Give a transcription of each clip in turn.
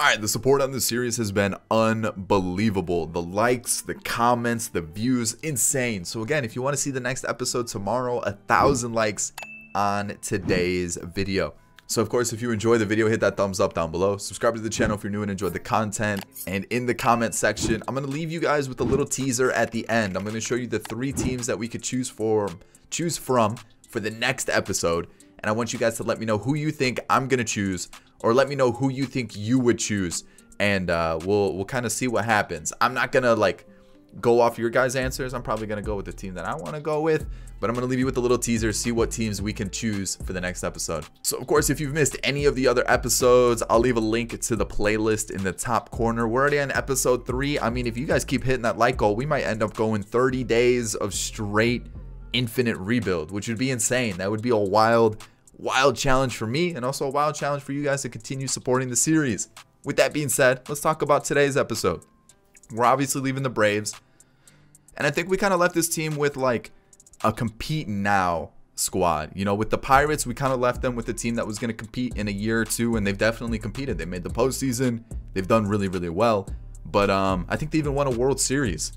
Alright, the support on this series has been unbelievable. The likes, the comments, the views, insane. So again, if you want to see the next episode tomorrow, 1,000 likes on today's video. So of course, if you enjoy the video, hit that thumbs up down below. Subscribe to the channel if you're new and enjoyed the content. And in the comment section, I'm going to leave you guys with a little teaser at the end. I'm going to show you the 3 teams that we could choose from for the next episode. And I want you guys to let me know who you think I'm going to choose, or let me know who you think you would choose. And we'll kind of see what happens. I'm not going to like go off your guys' answers. I'm probably going to go with the team that I want to go with. But I'm going to leave you with a little teaser, see what teams we can choose for the next episode. So, of course, if you've missed any of the other episodes, I'll leave a link to the playlist in the top corner. We're already on episode 3. I mean, if you guys keep hitting that like goal, we might end up going 30 days of straight infinite rebuild, which would be insane. That would be a wild challenge for me, and also a wild challenge for you guys to continue supporting the series. With that being said, let's talk about today's episode. We're obviously leaving the Braves, and I think we kind of left this team with like a compete now squad. You know, with the Pirates, we kind of left them with a team that was going to compete in a year or two, and they've definitely competed. They made the postseason. They've done really well, but I think they even won a World Series.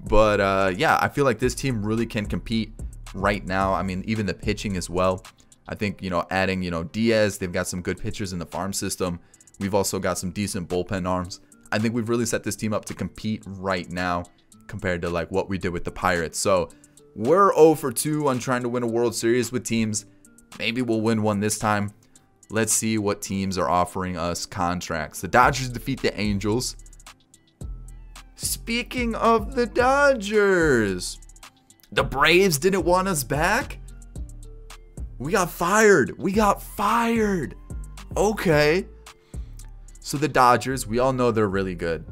But yeah, I feel like this team really can compete right now. I mean, even the pitching as well. I think, you know, adding, you know, Diaz, they've got some good pitchers in the farm system. We've also got some decent bullpen arms. I think we've really set this team up to compete right now compared to like what we did with the Pirates. So we're 0 for 2 on trying to win a World Series with teams. Maybe we'll win one this time. Let's see what teams are offering us contracts. The Dodgers defeat the Angels. Speaking of the Dodgers, the Braves didn't want us back. We got fired. Okay. So the Dodgers, we all know they're really good.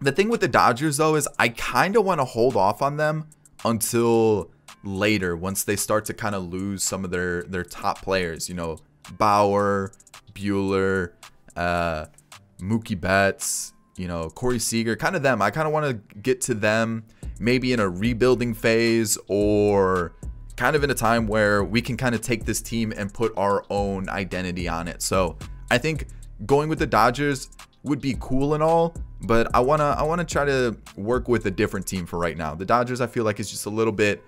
The thing with the Dodgers, though, is I kind of want to hold off on them until later, once they start to kind of lose some of their top players. You know, Bauer, Buehler, Mookie Betts, you know, Corey Seager, kind of them. I kind of want to get to them maybe in a rebuilding phase, or kind of in a time where we can kind of take this team and put our own identity on it. So I think going with the Dodgers would be cool and all, but I wanna try to work with a different team for right now. The Dodgers, I feel like, is just a little bit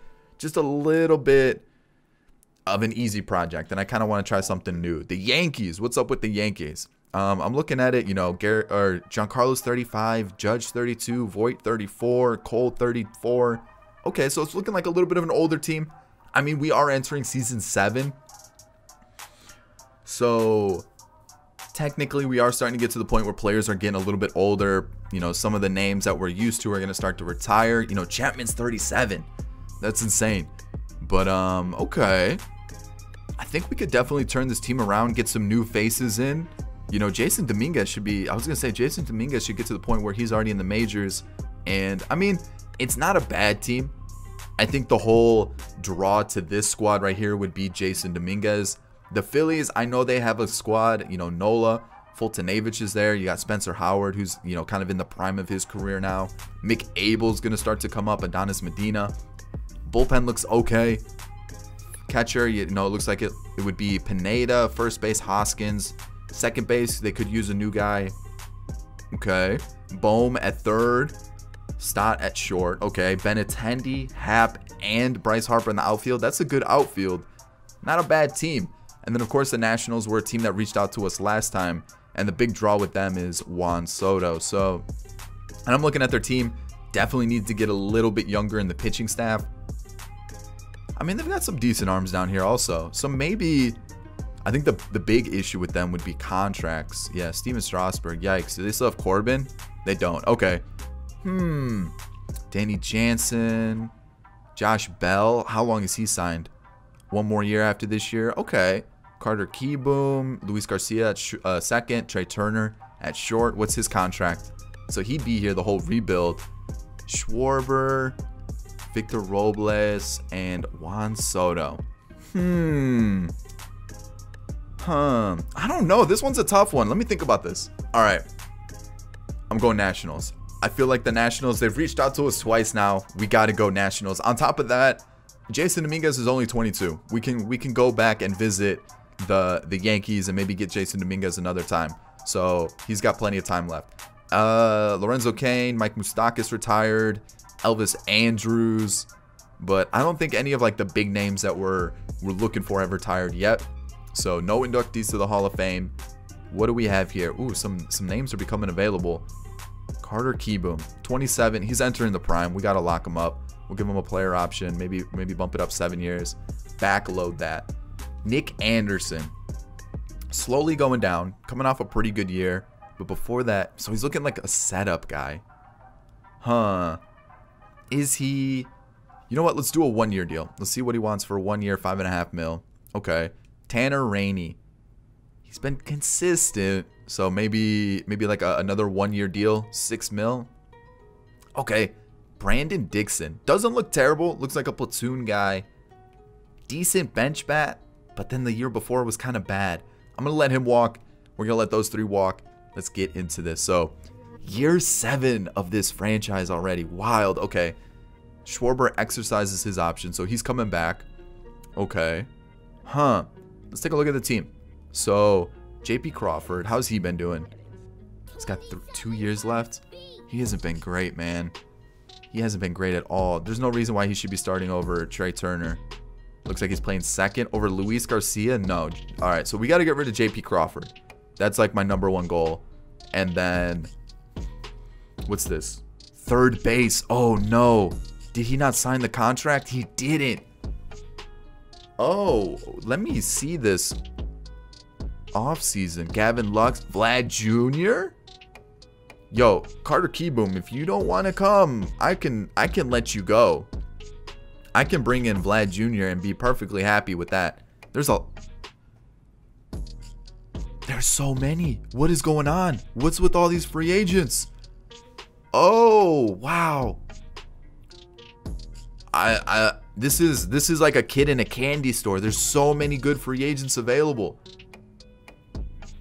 of an easy project, and I kind of want to try something new. The Yankees, what's up with the Yankees? I'm looking at it, you know, Giancarlo's 35, Judge 32, Voit 34, Cole 34. Okay, so it's looking like a little bit of an older team. I mean, we are entering season 7. So technically we are starting to get to the point where players are getting a little bit older. You know, some of the names that we're used to are going to start to retire. You know, Chapman's 37. That's insane. But okay. I think we could definitely turn this team around, get some new faces in. You know, Jason Dominguez should be, I was going to say Jason Dominguez should get to the point where he's already in the majors. And I mean, it's not a bad team. I think the whole draw to this squad right here would be Jason Dominguez. The Phillies, I know they have a squad. You know, Nola, Fultonavich is there. You got Spencer Howard, who's, you know, kind of in the prime of his career now. Mick Abel's going to start to come up. Adonis Medina. Bullpen looks okay. Catcher, you know, it looks like it would be Pineda. First base, Hoskins. Second base, they could use a new guy. Okay. Bohm at third. Stott at short. Okay. Benintendi, Happ, and Bryce Harper in the outfield. That's a good outfield. Not a bad team. And then, of course, the Nationals were a team that reached out to us last time. And the big draw with them is Juan Soto. So, and I'm looking at their team. Definitely needs to get a little bit younger in the pitching staff. I mean, they've got some decent arms down here also. So maybe, I think the big issue with them would be contracts. Yeah, Steven Strasburg. Yikes. Do they still have Corbin? They don't. Okay. Danny Jansen. Josh Bell. How long is he signed? 1 more year after this year. Okay. Carter Kieboom. Luis Garcia at second. Trey Turner at short. What's his contract? So he'd be here the whole rebuild. Schwarber, Victor Robles, and Juan Soto. I don't know. This one's a tough one. Let me think about this. All right. I'm going Nationals. I feel like the Nationals, they've reached out to us twice now. We got to go Nationals. On top of that, Jason Dominguez is only 22. We can go back and visit the Yankees and maybe get Jason Dominguez another time. So he's got plenty of time left. Lorenzo Cain, Mike Moustakas retired, Elvis Andrews, but I don't think any of like the big names that we're looking for have retired yet. So no inductees to the Hall of Fame. What do we have here? Ooh, some names are becoming available. Carter Kieboom, 27. He's entering the prime. We got to lock him up. We'll give him a player option. Maybe bump it up 7 years. Backload that. Nick Anderson, slowly going down. Coming off a pretty good year. But before that, so he's looking like a setup guy. Huh. Is he... You know what? Let's do a 1-year deal. Let's see what he wants for 1 year, $5.5 million. Okay. Tanner Rainey. He's been consistent. So maybe like another 1-year deal, $6 million. Okay. Brandon Dixon. Doesn't look terrible. Looks like a platoon guy. Decent bench bat. But then the year before was kind of bad. I'm going to let him walk. We're going to let those 3 walk. Let's get into this. So, year 7 of this franchise already. Wild. Okay. Schwarber exercises his option. So, he's coming back. Okay. Huh. Let's take a look at the team. So, JP Crawford. How's he been doing? He's got 2 years left. He hasn't been great, man. He hasn't been great at all. There's no reason why he should be starting over Trey Turner. Looks like he's playing second over Luis Garcia. No. All right. So, we got to get rid of JP Crawford. That's like my #1 goal. And then, what's this? Third base. Oh, no. Did he not sign the contract? He didn't. Oh, let me see this offseason. Gavin Lux, Vlad Jr.? Yo, Carter Kieboom, if you don't want to come, I can let you go. I can bring in Vlad Jr. and be perfectly happy with that. There's so many. What is going on? What's with all these free agents? Oh, wow. This is like a kid in a candy store. There's so many good free agents available.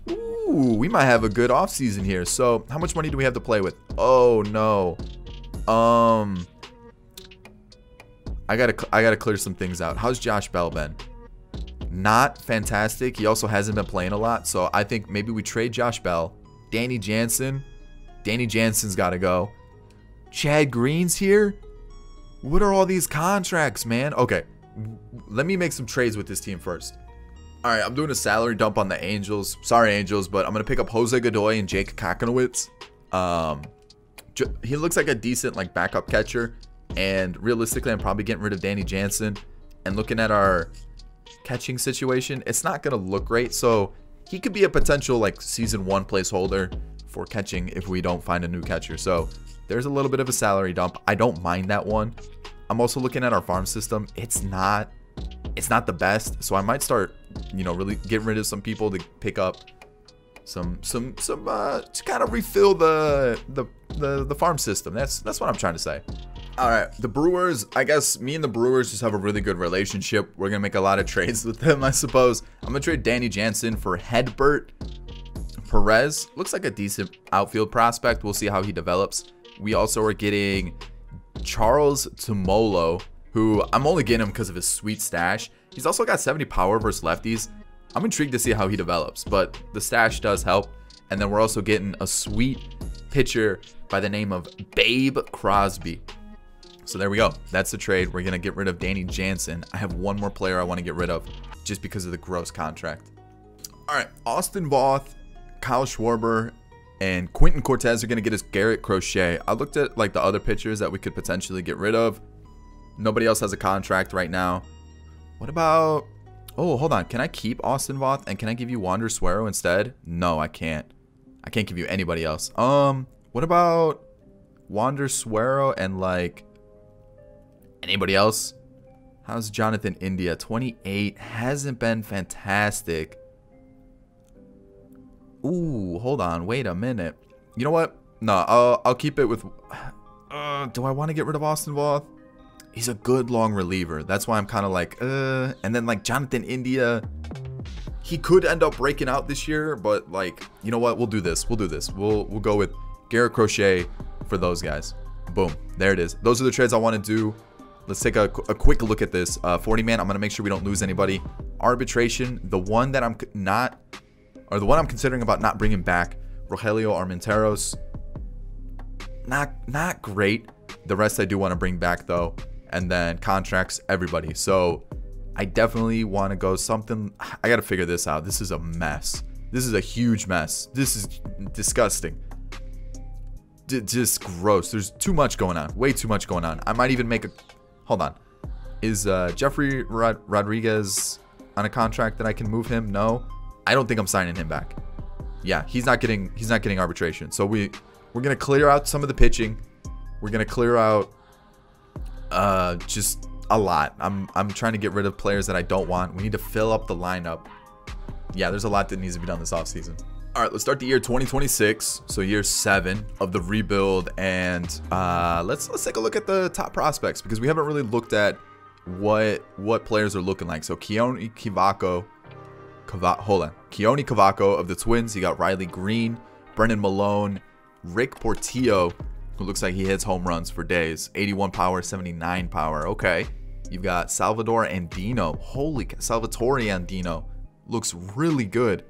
Ooh, we might have a good offseason here. So, how much money do we have to play with? Oh, no. I gotta clear some things out. How's Josh Bell been? Not fantastic. He also hasn't been playing a lot. So I think maybe we trade Josh Bell. Danny Jansen. Danny Jansen's got to go. Chad Green's here. What are all these contracts, man? Okay. Let me make some trades with this team first. All right. I'm doing a salary dump on the Angels. Sorry, Angels, but I'm going to pick up Jose Godoy and Jake Kakanowitz. He looks like a decent like backup catcher. And realistically, I'm probably getting rid of Danny Jansen. And looking at our catching situation, it's not going to look great. So he could be a potential like season 1 placeholder for catching if we don't find a new catcher. So there's a little bit of a salary dump. I don't mind that one. I'm also looking at our farm system. It's not the best. So I might start, really getting rid of some people to pick up some to kind of refill the farm system. That's what I'm trying to say. All right, the Brewers, I guess me and the Brewers just have a really good relationship. We're going to make a lot of trades with them, I suppose. I'm going to trade Danny Jansen for Hedbert Perez. Looks like a decent outfield prospect. We'll see how he develops. We also are getting Charles Tumolo, who I'm only getting him because of his sweet stash. He's also got 70 power versus lefties. I'm intrigued to see how he develops, but the stash does help. And then we're also getting a sweet pitcher by the name of Babe Crosby. So there we go. That's the trade. We're going to get rid of Danny Jansen. I have one more player I want to get rid of just because of the gross contract. All right. Austin Voth, Kyle Schwarber, and Quentin Cortez are going to get us Garrett Crochet. I looked at like the other pitchers that we could potentially get rid of. Nobody else has a contract right now. What about... Oh, hold on. Can I keep Austin Voth and can I give you Wander Suero instead? No, I can't. I can't give you anybody else. What about Wander Suero and like... Anybody else? How's Jonathan India? 28. Hasn't been fantastic. Ooh, hold on. Wait a minute. You know what? No, I'll keep it with... do I want to get rid of Austin Voth? He's a good long reliever. That's why I'm kind of like, And then like Jonathan India, he could end up breaking out this year, but like, you know what? We'll do this. We'll go with Garrett Crochet for those guys. Boom. There it is. Those are the trades I want to do. Let's take a quick look at this. 40-man, I'm going to make sure we don't lose anybody. Arbitration, the one that I'm not or the one I'm considering about not bringing back, Rogelio Armenteros. Not great. The rest I do want to bring back though. And then contracts, everybody. So I definitely want to go something. I got to figure this out. This is a mess. This is a huge mess. This is disgusting. Just gross. There's too much going on. Way too much going on. I might even make a... Hold on. Is Jeffrey Rodriguez on a contract that I can move him? No. I don't think I'm signing him back. Yeah, he's not getting arbitration. So we're going to clear out some of the pitching. We're going to clear out just a lot. I'm trying to get rid of players that I don't want. We need to fill up the lineup. Yeah, there's a lot that needs to be done this offseason. All right, let's start the year 2026. So year 7 of the rebuild, and let's take a look at the top prospects because we haven't really looked at what players are looking like. So Keone Cavaco of the Twins. You got Riley Green, Brennan Malone, Rick Portillo, who looks like he hits home runs for days. 81 power, 79 power. Okay. You've got Salvador Andino. Salvatore Andino looks really good.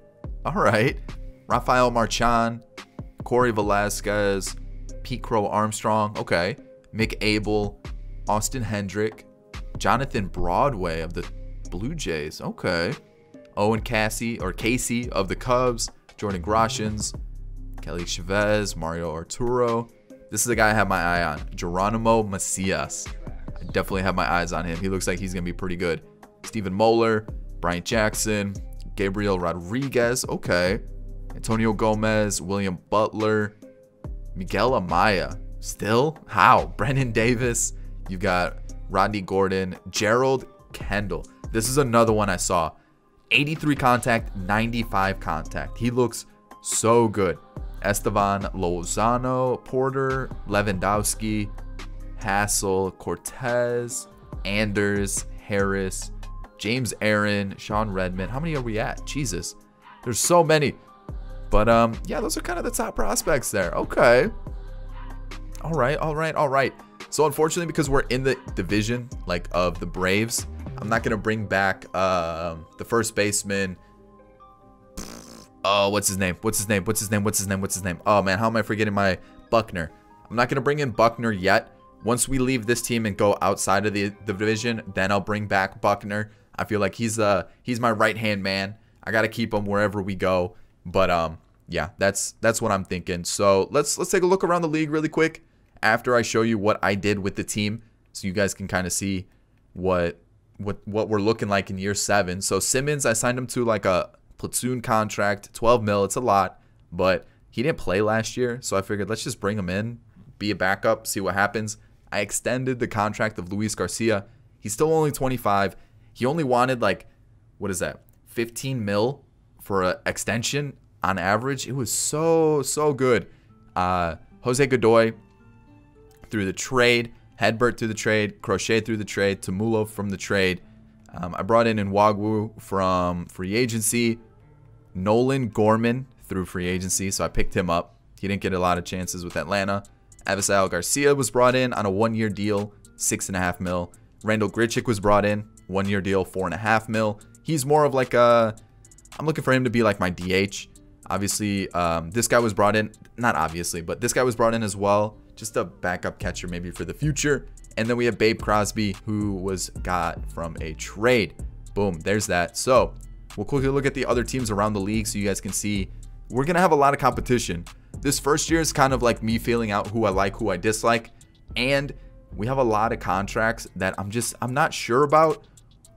All right. Rafael Marchand, Corey Velasquez, Pete Crow Armstrong. Okay. Mick Abel, Austin Hendrick, Jonathan Broadway of the Blue Jays. Okay. Owen Casey of the Cubs, Jordan Groshans, Kelly Chavez, Mario Arturo. This is the guy I have my eye on. Geronimo Macias. I definitely have my eyes on him. He looks like he's going to be pretty good. Stephen Moeller, Bryant Jackson, Gabriel Rodriguez. Okay. Antonio Gomez, William Butler, Miguel Amaya. Still? How? Brendan Davis. You've got Rodney Gordon, Gerald Kendall. This is another one I saw. 83 contact, 95 contact. He looks so good. Esteban Lozano, Porter, Lewandowski, Hassel, Cortez, Anders, Harris, James Aaron, Sean Redmond. How many are we at? Jesus. There's so many. But yeah, those are kind of the top prospects there. Okay. All right. So unfortunately, because we're in the division like of the Braves, I'm not gonna bring back the first baseman. Oh, what's his name? Oh man, how am I forgetting my Buckner? I'm not gonna bring in Buckner yet. Once we leave this team and go outside of the division, then I'll bring back Buckner. I feel like he's my right-hand man. I gotta keep him wherever we go. But yeah, that's what I'm thinking. So let's take a look around the league really quick after I show you what I did with the team, so you guys can kind of see what we're looking like in year 7. So Simmons, I signed him to like a platoon contract, 12 mil. It's a lot, but he didn't play last year, so I figured let's just bring him in, be a backup, see what happens. I extended the contract of Luis Garcia. He's still only 25. He only wanted like, what is that, 15 mil for an extension on average. It was so good. Jose Godoy through the trade, Hedbert through the trade, Crochet through the trade, Tamulo from the trade. I brought in Nwagwu from free agency, Nolan Gorman through free agency, so I picked him up. He didn't get a lot of chances with Atlanta. Avisail Garcia was brought in on a 1-year deal, 6.5 mil. Randall Grichuk was brought in, 1-year deal, 4.5 mil. He's more of like a, I'm looking for him to be like my DH. Obviously, this guy was brought in, not obviously, but this guy was brought in as well. Just a backup catcher maybe for the future. And then we have Babe Crosby, who was got from a trade. Boom, there's that. So we'll quickly look at the other teams around the league so you guys can see we're going to have a lot of competition. This first year is kind of like me feeling out who I like, who I dislike. And we have a lot of contracts that I'm not sure about,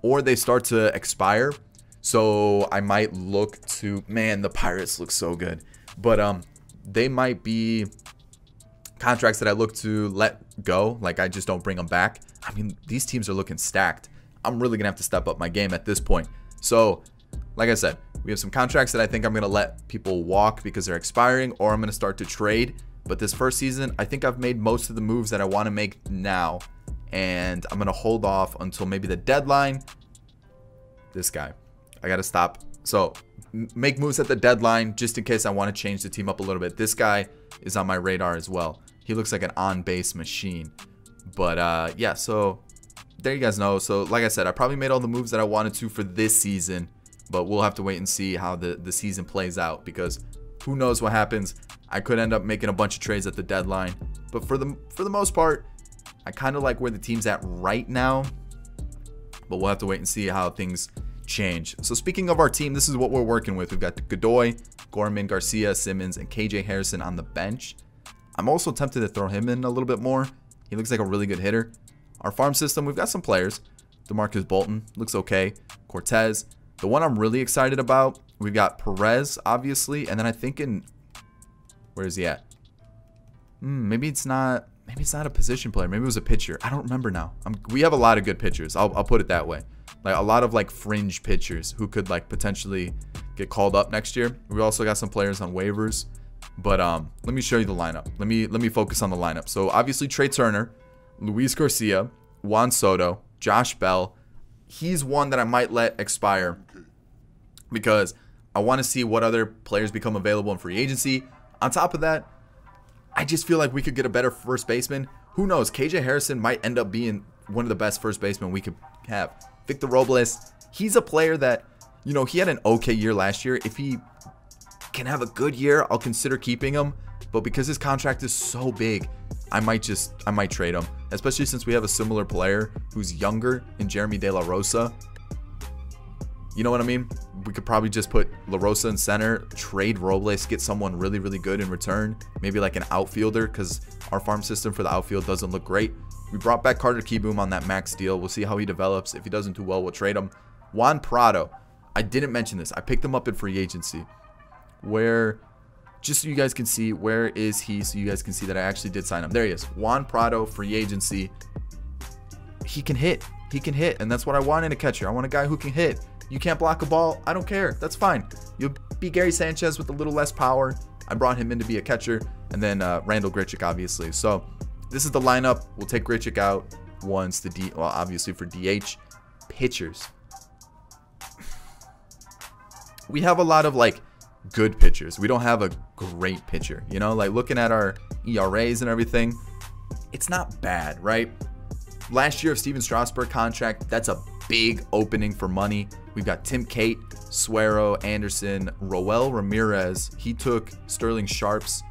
or they start to expire. So I might look to, man, the Pirates look so good. But they might be contracts that I look to let go. Like I just don't bring them back. I mean, these teams are looking stacked. I'm really going to have to step up my game at this point. So like I said, we have some contracts that I think I'm going to let people walk because they're expiring, or I'm going to start to trade. But this first season, I think I've made most of the moves that I want to make now. And I'm going to hold off until maybe the deadline. This guy. I got to stop. So make moves at the deadline just in case I want to change the team up a little bit. This guy is on my radar as well. He looks like an on-base machine. But yeah, so there you guys know. So like I said, I probably made all the moves that I wanted to for this season. but we'll have to wait and see how the season plays out, because who knows what happens. I could end up making a bunch of trades at the deadline, but for the most part, I kind of like where the team's at right now, but we'll have to wait and see how things change. So speaking of our team, this is what we're working with. We've got Godoy, Gorman, Garcia, Simmons, and KJ Harrison on the bench. I'm also tempted to throw him in a little bit more. He looks like a really good hitter. Our farm system, we've got some players. DeMarcus Bolton looks okay. Cortez. The one I'm really excited about, we've got Perez, obviously, and then I think where is he at? Maybe it's not a position player. Maybe it was a pitcher. I don't remember now. We have a lot of good pitchers. I'll put it that way. Like a lot of like fringe pitchers who could like potentially get called up next year. We also got some players on waivers. But let me show you the lineup. Let me focus on the lineup. So obviously Trey Turner, Luis Garcia, Juan Soto, Josh Bell. He's one that I might let expire because I want to see what other players become available in free agency. On top of that, I just feel like we could get a better first baseman. Who knows? KJ Harrison might end up being one of the best first basemen we could have. Victor Robles, he's a player that, you know, he had an okay year last year. If he can have a good year, I'll consider keeping him. But because his contract is so big, I might trade him. Especially since we have a similar player who's younger in Jeremy De La Rosa. You know what I mean? We could probably just put La Rosa in center, trade Robles, get someone really, really good in return. Maybe like an outfielder, because our farm system for the outfield doesn't look great. We brought back Carter Kieboom on that max deal. We'll see how he develops. If he doesn't do well, we'll trade him. Juan Prado. I didn't mention this. I picked him up in free agency. Where, just so you guys can see, where is he? So you guys can see that I actually did sign him. There he is. Juan Prado, free agency. He can hit. He can hit. And that's what I want in a catcher. I want a guy who can hit. You can't block a ball. I don't care. That's fine. You'll be Gary Sanchez with a little less power. I brought him in to be a catcher. And then Randall Grichuk, obviously. So this is the lineup. We'll take Grichuk out once the well, obviously for DH. Pitchers. We have a lot of like good pitchers. We don't have a great pitcher. You know, like looking at our ERAs and everything, it's not bad, right? Last year of Steven Strasburg contract, that's a big opening for money. We've got Tim Cate, Suero, Anderson, Roel Ramirez. He took Sterling Sharp's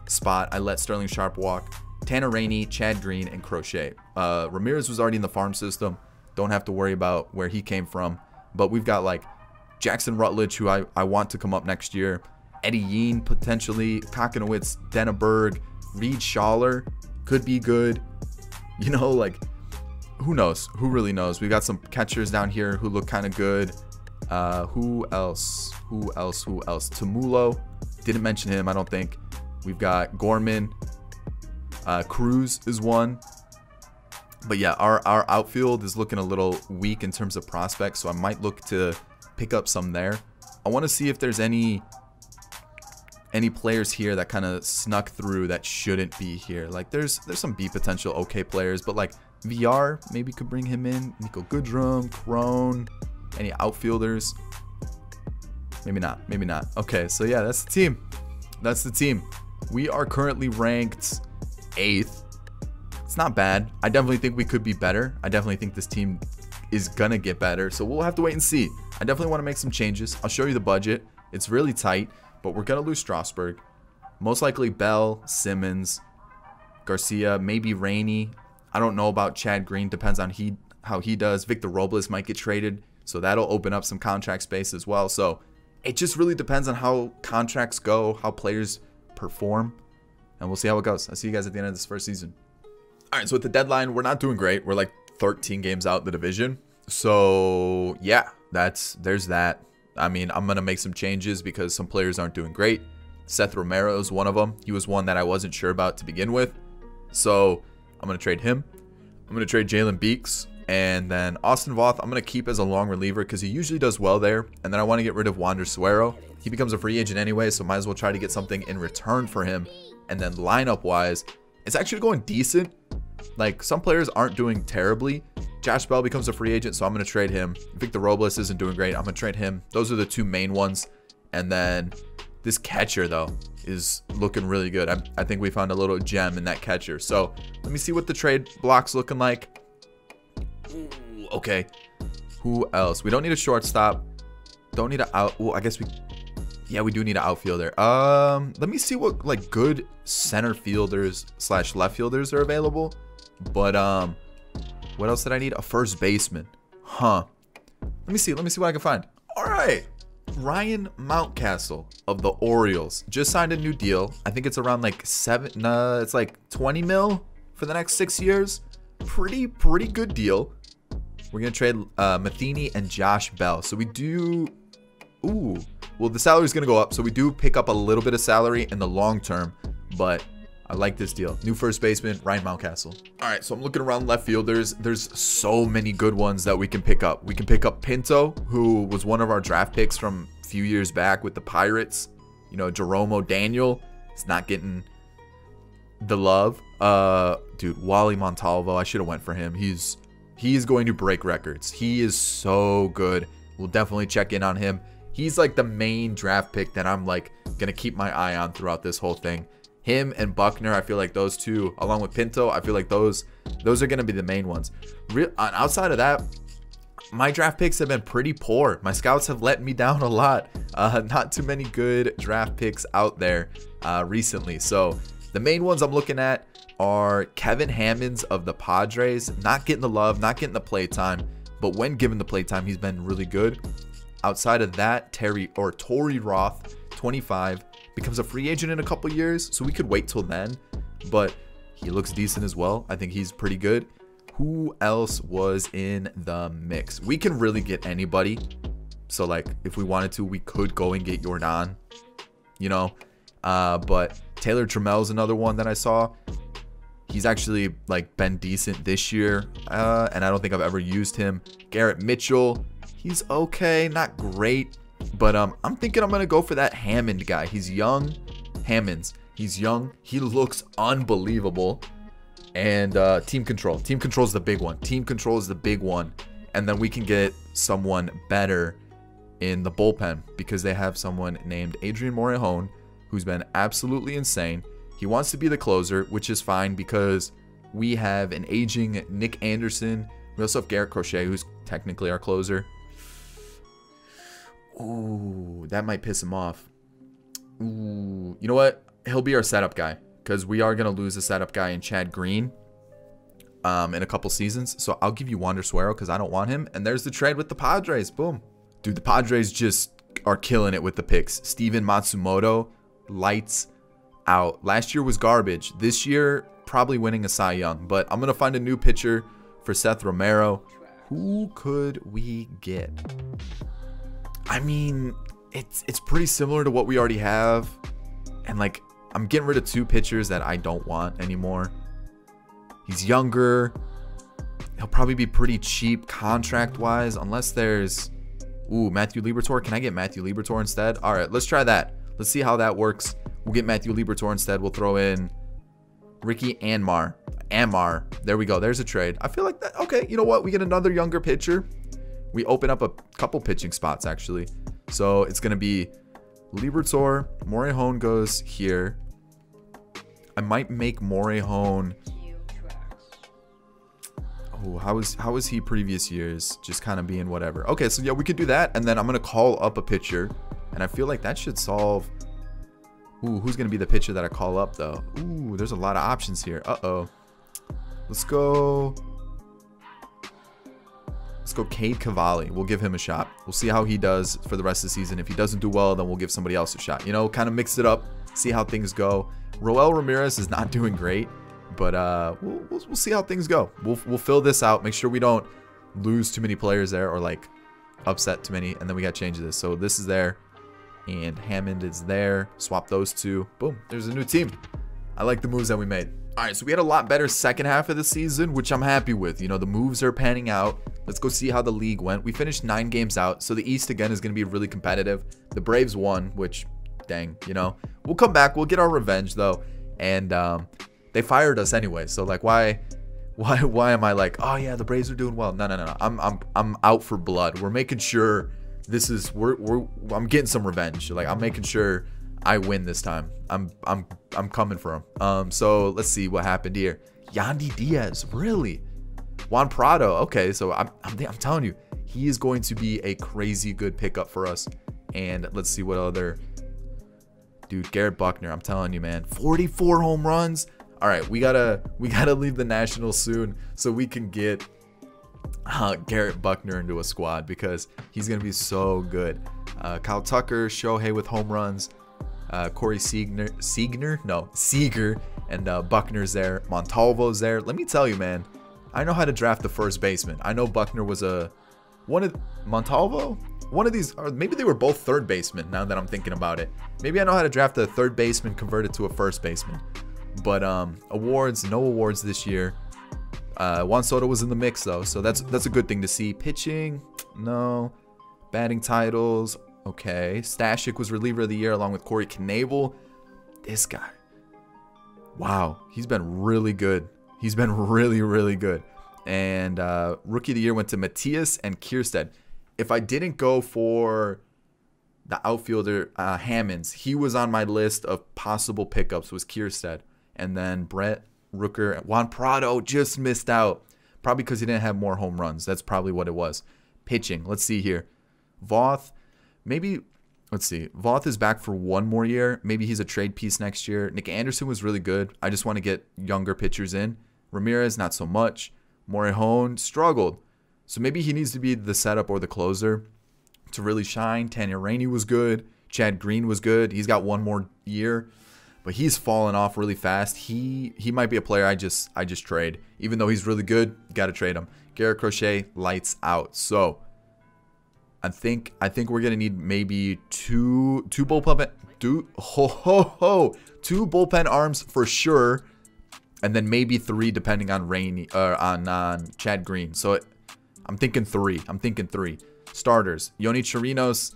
spot. I let Sterling Sharp walk. Tanner Rainey, Chad Green, and Crochet. Ramirez was already in the farm system. Don't have to worry about where he came from. But we've got like Jackson Rutledge, who I want to come up next year. Eddie Yeen, potentially. Kokonowitz, Denneberg, Reed Schaller could be good. You know, like, who knows? Who really knows? We got some catchers down here who look kind of good. Who else? Tamulo. Didn't mention him, I don't think. We've got Gorman. Cruz is one. But yeah, our outfield is looking a little weak in terms of prospects, so I might look to pick up some there. I want to see if there's any players here that kind of snuck through that shouldn't be here. Like there's some B potential okay players, but like VR maybe could bring him in. Nico Goodrum, Crone, any outfielders? Maybe not. Okay, so yeah, that's the team. We are currently ranked 8th. It's not bad. I definitely think we could be better. I definitely think this team is gonna get better, so we'll have to wait and see. I definitely want to make some changes. I'll show you the budget. It's really tight, but we're gonna lose Strasburg. Most likely Bell, Simmons, Garcia, maybe Rainey. I don't know about Chad Green. Depends on how he does. Victor Robles might get traded, so that'll open up some contract space as well. So it just really depends on how contracts go, how players perform, and we'll see how it goes. I'll see you guys at the end of this first season. All right, so at the deadline, we're not doing great. We're like 13 games out in the division. So yeah, there's that. I mean, I'm going to make some changes because some players aren't doing great. Seth Romero is one of them. He was one that I wasn't sure about to begin with. So I'm going to trade him. I'm going to trade Jalen Beeks. And then Austin Voth, I'm going to keep as a long reliever because he usually does well there. And then I want to get rid of Wander Suero. He becomes a free agent anyway, so might as well try to get something in return for him. And then lineup-wise, it's actually going decent. Like, some players aren't doing terribly. Josh Bell becomes a free agent, so I'm going to trade him. Victor Robles isn't doing great. I'm going to trade him. Those are the two main ones. And then this catcher, though, is looking really good. I think we found a little gem in that catcher. So let me see what the trade block's looking like. Ooh, okay. Who else? We don't need a shortstop. Don't need a out. Well, I guess we. Yeah, we do need an outfielder. Let me see what like good center fielders / left fielders are available. But what else did I need? A first baseman. Huh. Let me see what I can find. All right. Ryan Mountcastle of the Orioles just signed a new deal. I think it's around like it's like 20 mil for the next 6 years. Pretty good deal. We're gonna trade Matheny and Josh Bell. So we do. Ooh. Well, the salary is gonna go up, so we do pick up a little bit of salary in the long term. But I like this deal. New first baseman, Ryan Mountcastle. All right, so I'm looking around left fielders. There's so many good ones that we can pick up. We can pick up Pinto, who was one of our draft picks from a few years back with the Pirates. You know, Jerome O'Daniel is not getting the love. Dude, Wally Montalvo, I should have went for him. He's going to break records. He is so good. We'll definitely check in on him. He's like the main draft pick that I'm like gonna keep my eye on throughout this whole thing. Him and Buckner, I feel like those two, along with Pinto, I feel like those are gonna be the main ones. Outside of that, my draft picks have been pretty poor. My scouts have let me down a lot. Not too many good draft picks out there recently. So the main ones I'm looking at are Kevin Hammonds of the Padres. Not getting the love, not getting the playtime, but when given the playtime, he's been really good. Outside of that, Tory Roth, 25, becomes a free agent in a couple years, so we could wait till then, but he looks decent as well. I think he's pretty good. Who else was in the mix? We can really get anybody. So like if we wanted to, we could go and get Jordan, you know, but Taylor Trammell's another one that I saw. He's actually like been decent this year, and I don't think I've ever used him. Garrett Mitchell, he's okay, not great, but I'm thinking I'm gonna go for that Hammond guy. He's young. Hammonds, he's young, he looks unbelievable. And team control is the big one. And then we can get someone better in the bullpen because they have someone named Adrian Morejon who's been absolutely insane. He wants to be the closer, which is fine because we have an aging Nick Anderson. We also have Garrett Crochet, who's technically our closer. Ooh, that might piss him off. Ooh, you know what? He'll be our setup guy because we are going to lose a setup guy in Chad Green in a couple seasons. So I'll give you Wander Suero because I don't want him. And there's the trade with the Padres. Boom. Dude, the Padres just are killing it with the picks. Steven Matsumoto, lights out. Last year was garbage. This year, probably winning a Cy Young. But I'm going to find a new pitcher for Seth Romero. Who could we get? I mean, it's pretty similar to what we already have. And like, I'm getting rid of two pitchers that I don't want anymore. He's younger. He'll probably be pretty cheap contract-wise, unless there's... Ooh, Matthew Liberatore. Can I get Matthew Liberatore instead? All right, let's try that. Let's see how that works. We'll get Matthew Liberatore instead. We'll throw in Ricky Anmar. There we go. There's a trade. I feel like that. Okay, you know what? We get another younger pitcher. We open up a couple pitching spots, actually. So it's going to be Liberatore. Morejon goes here. I might make Morejon... Oh, how was he previous years? Just kind of being whatever. Okay, so yeah, we could do that. And then I'm going to call up a pitcher. And I feel like that should solve... Ooh, who's going to be the pitcher that I call up, though? Ooh, there's a lot of options here. Uh-oh. Let's go Cade Cavalli. We'll give him a shot. We'll see how he does for the rest of the season. If he doesn't do well, then we'll give somebody else a shot. You know, kind of mix it up, see how things go. Roel Ramirez is not doing great, but we'll see how things go. We'll fill this out. Make sure we don't lose too many players there or like upset too many, and then we got to change this. So this is there, and Hammond is there. Swap those two. Boom. There's a new team. I like the moves that we made. All right, so we had a lot better second half of the season, which I'm happy with. You know, the moves are panning out. Let's go see how the league went. We finished 9 games out, so the East, again, is going to be really competitive. The Braves won, which, dang, you know. We'll come back. We'll get our revenge, though. And they fired us anyway, so, like, why am I like, oh, yeah, the Braves are doing well? No. I'm out for blood. We're making sure this is, I'm getting some revenge. Like, I'm making sure I win this time. I'm coming for him. So let's see what happened here. Yandy Diaz, really? Juan Prado. Okay, so I'm telling you, He is going to be a crazy good pickup for us. And let's see what other... Dude, Garrett Buckner, I'm telling you, man. 44 home runs. All right, we gotta leave the Nationals soon so we can get Garrett Buckner into a squad because he's gonna be so good. Kyle Tucker, Shohei with home runs, Corey Seager, and Buckner's there. Montalvo's there. Let me tell you, man, I know how to draft the first baseman. I know Buckner was Montalvo. One of these, or maybe they were both third basemen. Now that I'm thinking about it, maybe I know how to draft a third baseman converted to a first baseman. But awards, no awards this year. Juan Soto was in the mix though, so that's a good thing to see. Pitching, no. Batting titles, okay. Stashik was reliever of the year along with Corey Knebel. This guy, wow, he's been really good. He's been really, really good. And rookie of the year went to Matias and Kierstead. If I didn't go for the outfielder Hammonds, he was on my list of possible pickups, was Kierstead. And then Brett Rooker, Juan Prado just missed out. Probably because he didn't have more home runs. That's probably what it was. Pitching, let's see here. Voth, maybe, let's see. Voth is back for one more year. Maybe he's a trade piece next year. Nick Anderson was really good. I just want to get younger pitchers in. Ramirez, not so much. Morejón struggled. So maybe he needs to be the setup or the closer to really shine. Tanya Rainey was good. Chad Green was good. He's got one more year. But he's fallen off really fast. He might be a player I just trade. Even though he's really good, got to trade him. Garrett Crochet, lights out. So I think we're gonna need maybe two bullpen arms for sure, and then maybe 3 depending on Rainey on Chad Green. So I'm thinking 3. Starters: Yoni Chirinos.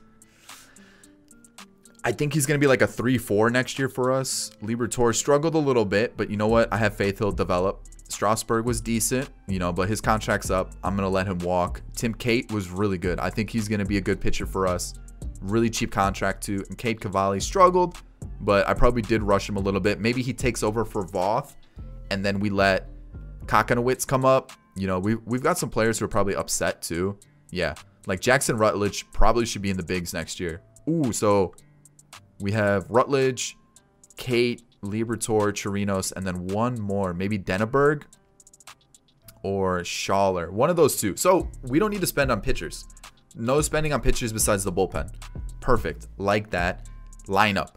I think he's going to be like a 3-4 next year for us. Liberatore struggled a little bit, but you know what? I have faith he'll develop. Strasburg was decent, but his contract's up. I'm going to let him walk. Tim Cate was really good. I think he's going to be a good pitcher for us. Really cheap contract too. And Cade Cavalli struggled, but I probably did rush him a little bit. Maybe he takes over for Voth, and then we let Kokonowitz come up. We've got some players who are probably upset too. Yeah, like Jackson Rutledge probably should be in the bigs next year. Ooh, so... we have Rutledge, Cate, Liberatore, Chirinos, and then one more. Maybe Denneberg or Schaller. One of those two. So we don't need to spend on pitchers. No spending on pitchers besides the bullpen. Perfect. Like that. Lineup.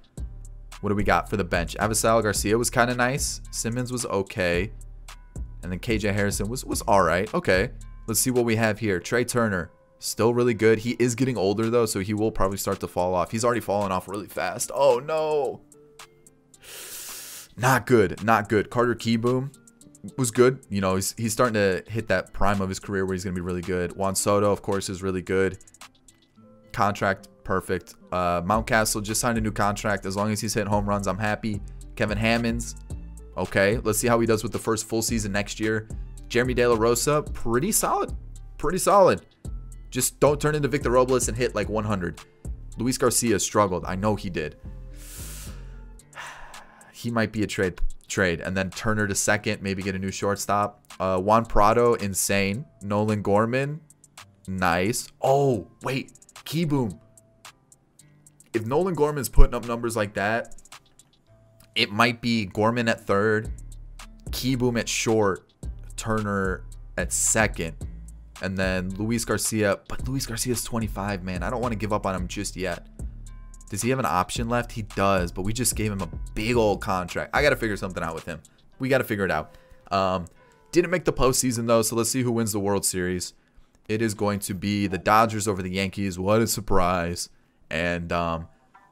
What do we got for the bench? Avisal Garcia was kind of nice. Simmons was okay. And then KJ Harrison was all right. Okay. Let's see what we have here. Trey Turner. Still really good. He is getting older, though, so he will probably start to fall off. He's already fallen off really fast. Oh, no. Not good. Not good. Carter Keyboom was good. He's starting to hit that prime of his career where he's going to be really good. Juan Soto, of course, is really good. Contract, perfect. Mountcastle just signed a new contract. As long as he's hitting home runs, I'm happy. Kevin Hammonds. Okay, let's see how he does with the first full season next year. Jeremy De La Rosa, pretty solid. Pretty solid. Just don't turn into Victor Robles and hit like 100. Luis Garcia struggled. I know he did. He might be a trade. And then Turner to second. Maybe get a new shortstop. Juan Prado, insane. Nolan Gorman, nice. Oh, wait. Keyboom. If Nolan Gorman's putting up numbers like that, it might be Gorman at third, Keyboom at short, Turner at second. And then Luis Garcia. But Luis Garcia's 25, man. I don't want to give up on him just yet. Does he have an option left? He does, but we just gave him a big old contract. I got to figure something out with him. We got to figure it out. Didn't make the postseason, though, so let's see who wins the World Series. It is going to be the Dodgers over the Yankees. What a surprise. And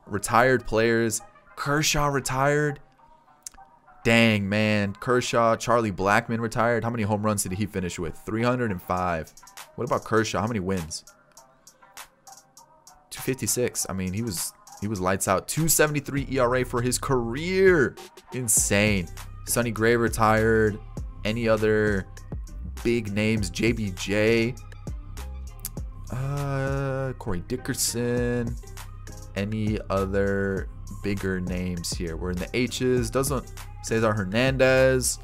retired players. Kershaw retired. Dang, man. Kershaw, Charlie Blackmon retired. How many home runs did he finish with? 305. What about Kershaw? How many wins? 256. I mean, he was lights out. 273 ERA for his career. Insane. Sonny Gray retired. Any other big names? JBJ. Corey Dickerson. Any other bigger names here? We're in the H's. Cesar Hernandez,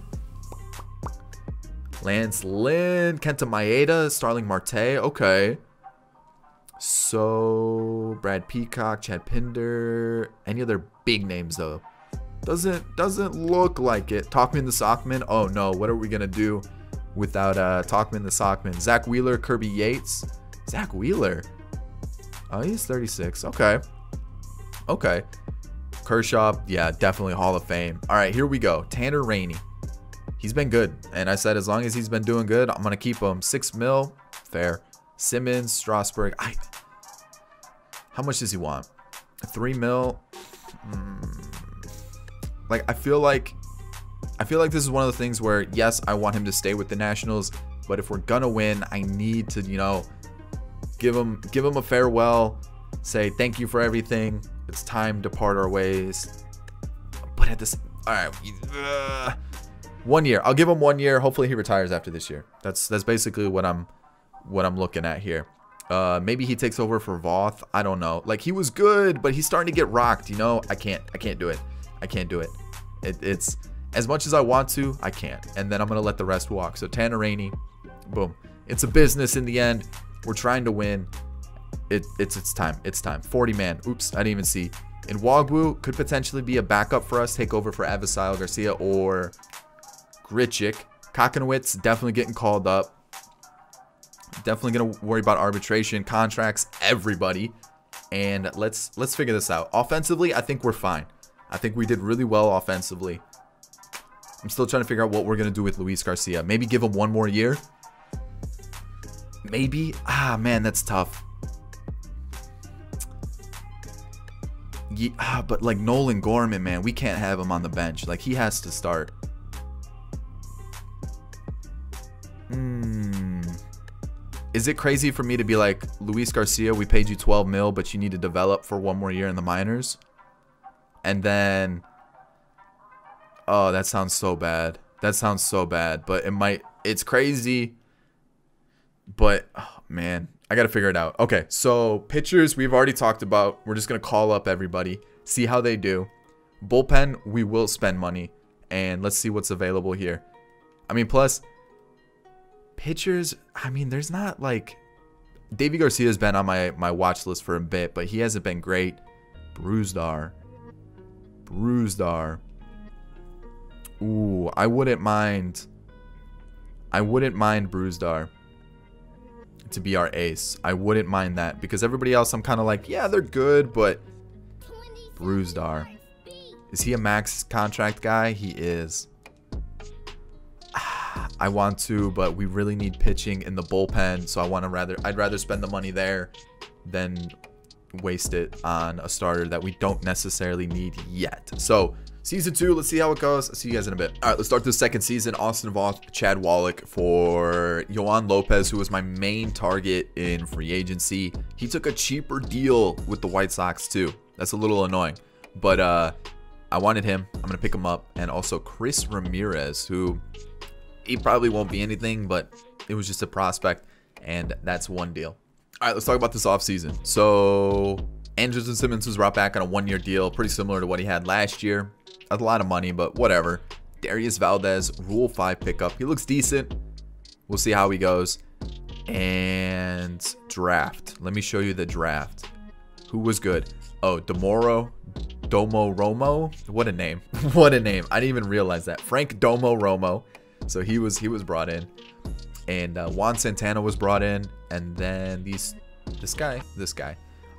Lance Lynn, Kenta Maeda, Starling Marte. Okay. So Brad Peacock, Chad Pinder, any other big names though? Doesn't look like it. Talkman the Sockman. Oh no, what are we gonna do without Talkman the Sockman? Zach Wheeler, Kirby Yates. Zach Wheeler. Oh, he's 36. Okay. Okay. Kershaw, yeah, definitely Hall of Fame. All right, here we go. Tanner Rainey. He's been good, and I said as long as he's been doing good, I'm gonna keep him. 6 mil, fair. Simmons, Strasburg. How much does he want? 3 mil. Like I feel like this is one of the things where yes, I want him to stay with the Nationals, but if we're gonna win, I need to, you know, give him a farewell, say thank you for everything. It's time to part our ways. But at this, all right, 1 year. I'll give him 1 year. Hopefully he retires after this year. That's basically what I'm looking at here. Maybe he takes over for Voth. I don't know. Like he was good, but he's starting to get rocked. You know, I can't do it. I can't do it. It's as much as I want to, I can't. And then I'm gonna let the rest walk. So Tanner Rainey, boom. It's a business in the end. We're trying to win. It's time. It's time. 40 man. Oops, I didn't even see. And Wagwu could potentially be a backup for us. Take over for Avisile Garcia or Grichuk. Kokonowitz definitely getting called up. Definitely gonna worry about arbitration, contracts, everybody. And let's figure this out. Offensively, I think we're fine. I think we did really well offensively. I'm still trying to figure out what we're gonna do with Luis Garcia. Maybe give him 1 more year. Maybe. Ah, man, that's tough. Yeah, but like Nolan Gorman, man, we can't have him on the bench. Like he has to start. Is it crazy for me to be like, Luis Garcia, we paid you 12 mil, but you need to develop for 1 more year in the minors? And then, oh, that sounds so bad. That sounds so bad, but it's crazy. But, oh, man, I got to figure it out. Okay, so pitchers we've already talked about. We're just going to call up everybody, see how they do. Bullpen, we will spend money, and let's see what's available here. I mean, plus, pitchers, I mean, there's not like... Davey Garcia's been on my watch list for a bit, but he hasn't been great. Bruzdar. Ooh, I wouldn't mind Bruzdar to be our ace. I wouldn't mind that because everybody else I'm kind of like, yeah, they're good, but Bruzdar. Is he a max contract guy? He is. I want to, but we really need pitching in the bullpen, so I'd rather spend the money there than waste it on a starter that we don't necessarily need yet. So season 2, let's see how it goes. I'll see you guys in a bit. All right, let's start the second season. Austin Voth, Chad Wallach for Yohan Lopez, who was my main target in free agency. He took a cheaper deal with the White Sox too. That's a little annoying, but I wanted him. I'm gonna pick him up. And also Chris Ramirez, who he probably won't be anything, but it was just a prospect, and that's one deal. All right, let's talk about this offseason. So Andrelton Simmons was brought back on a 1-year deal, pretty similar to what he had last year. A lot of money, but whatever. Darius Valdez, Rule 5 pickup. He looks decent. We'll see how he goes. And draft. Let me show you the draft. Who was good? Oh, Domo Romo. What a name. What a name. I didn't even realize that. Frank Domo Romo. So he was brought in. And Juan Santana was brought in. And then this guy.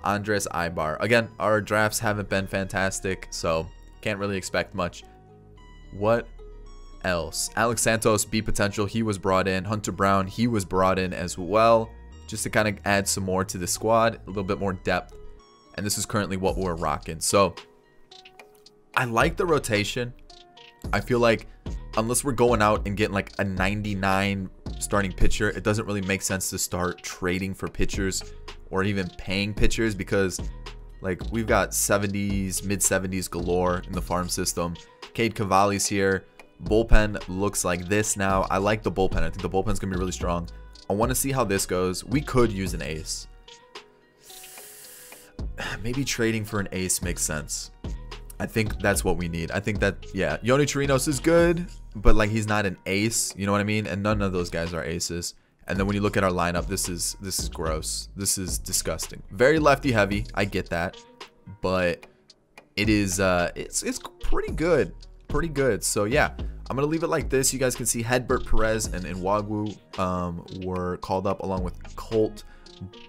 Andres Ibar. Again, our drafts haven't been fantastic, so can't really expect much. What else? Alex Santos, B potential. He was brought in. Hunter Brown, he was brought in as well, just to kind of add some more to the squad, a little bit more depth. And this is currently what we're rocking. So I like the rotation. I feel like unless we're going out and getting like a 99 starting pitcher, it doesn't really make sense to start trading for pitchers or even paying pitchers, because like we've got 70s, mid 70s galore in the farm system. Cade Cavalli's here. Bullpen looks like this now. I like the bullpen. I think the bullpen's gonna be really strong. I want to see how this goes. We could use an ace. Maybe trading for an ace makes sense. I think that's what we need. I think that, yeah, Yoni Chirinos is good, but like he's not an ace, you know what I mean? And none of those guys are aces. And then when you look at our lineup, this is gross. This is disgusting. Very lefty heavy. I get that, but it is it's pretty good. Pretty good. So yeah, I'm gonna leave it like this. You guys can see Hedbert, Perez, and Nwagwu were called up along with Colt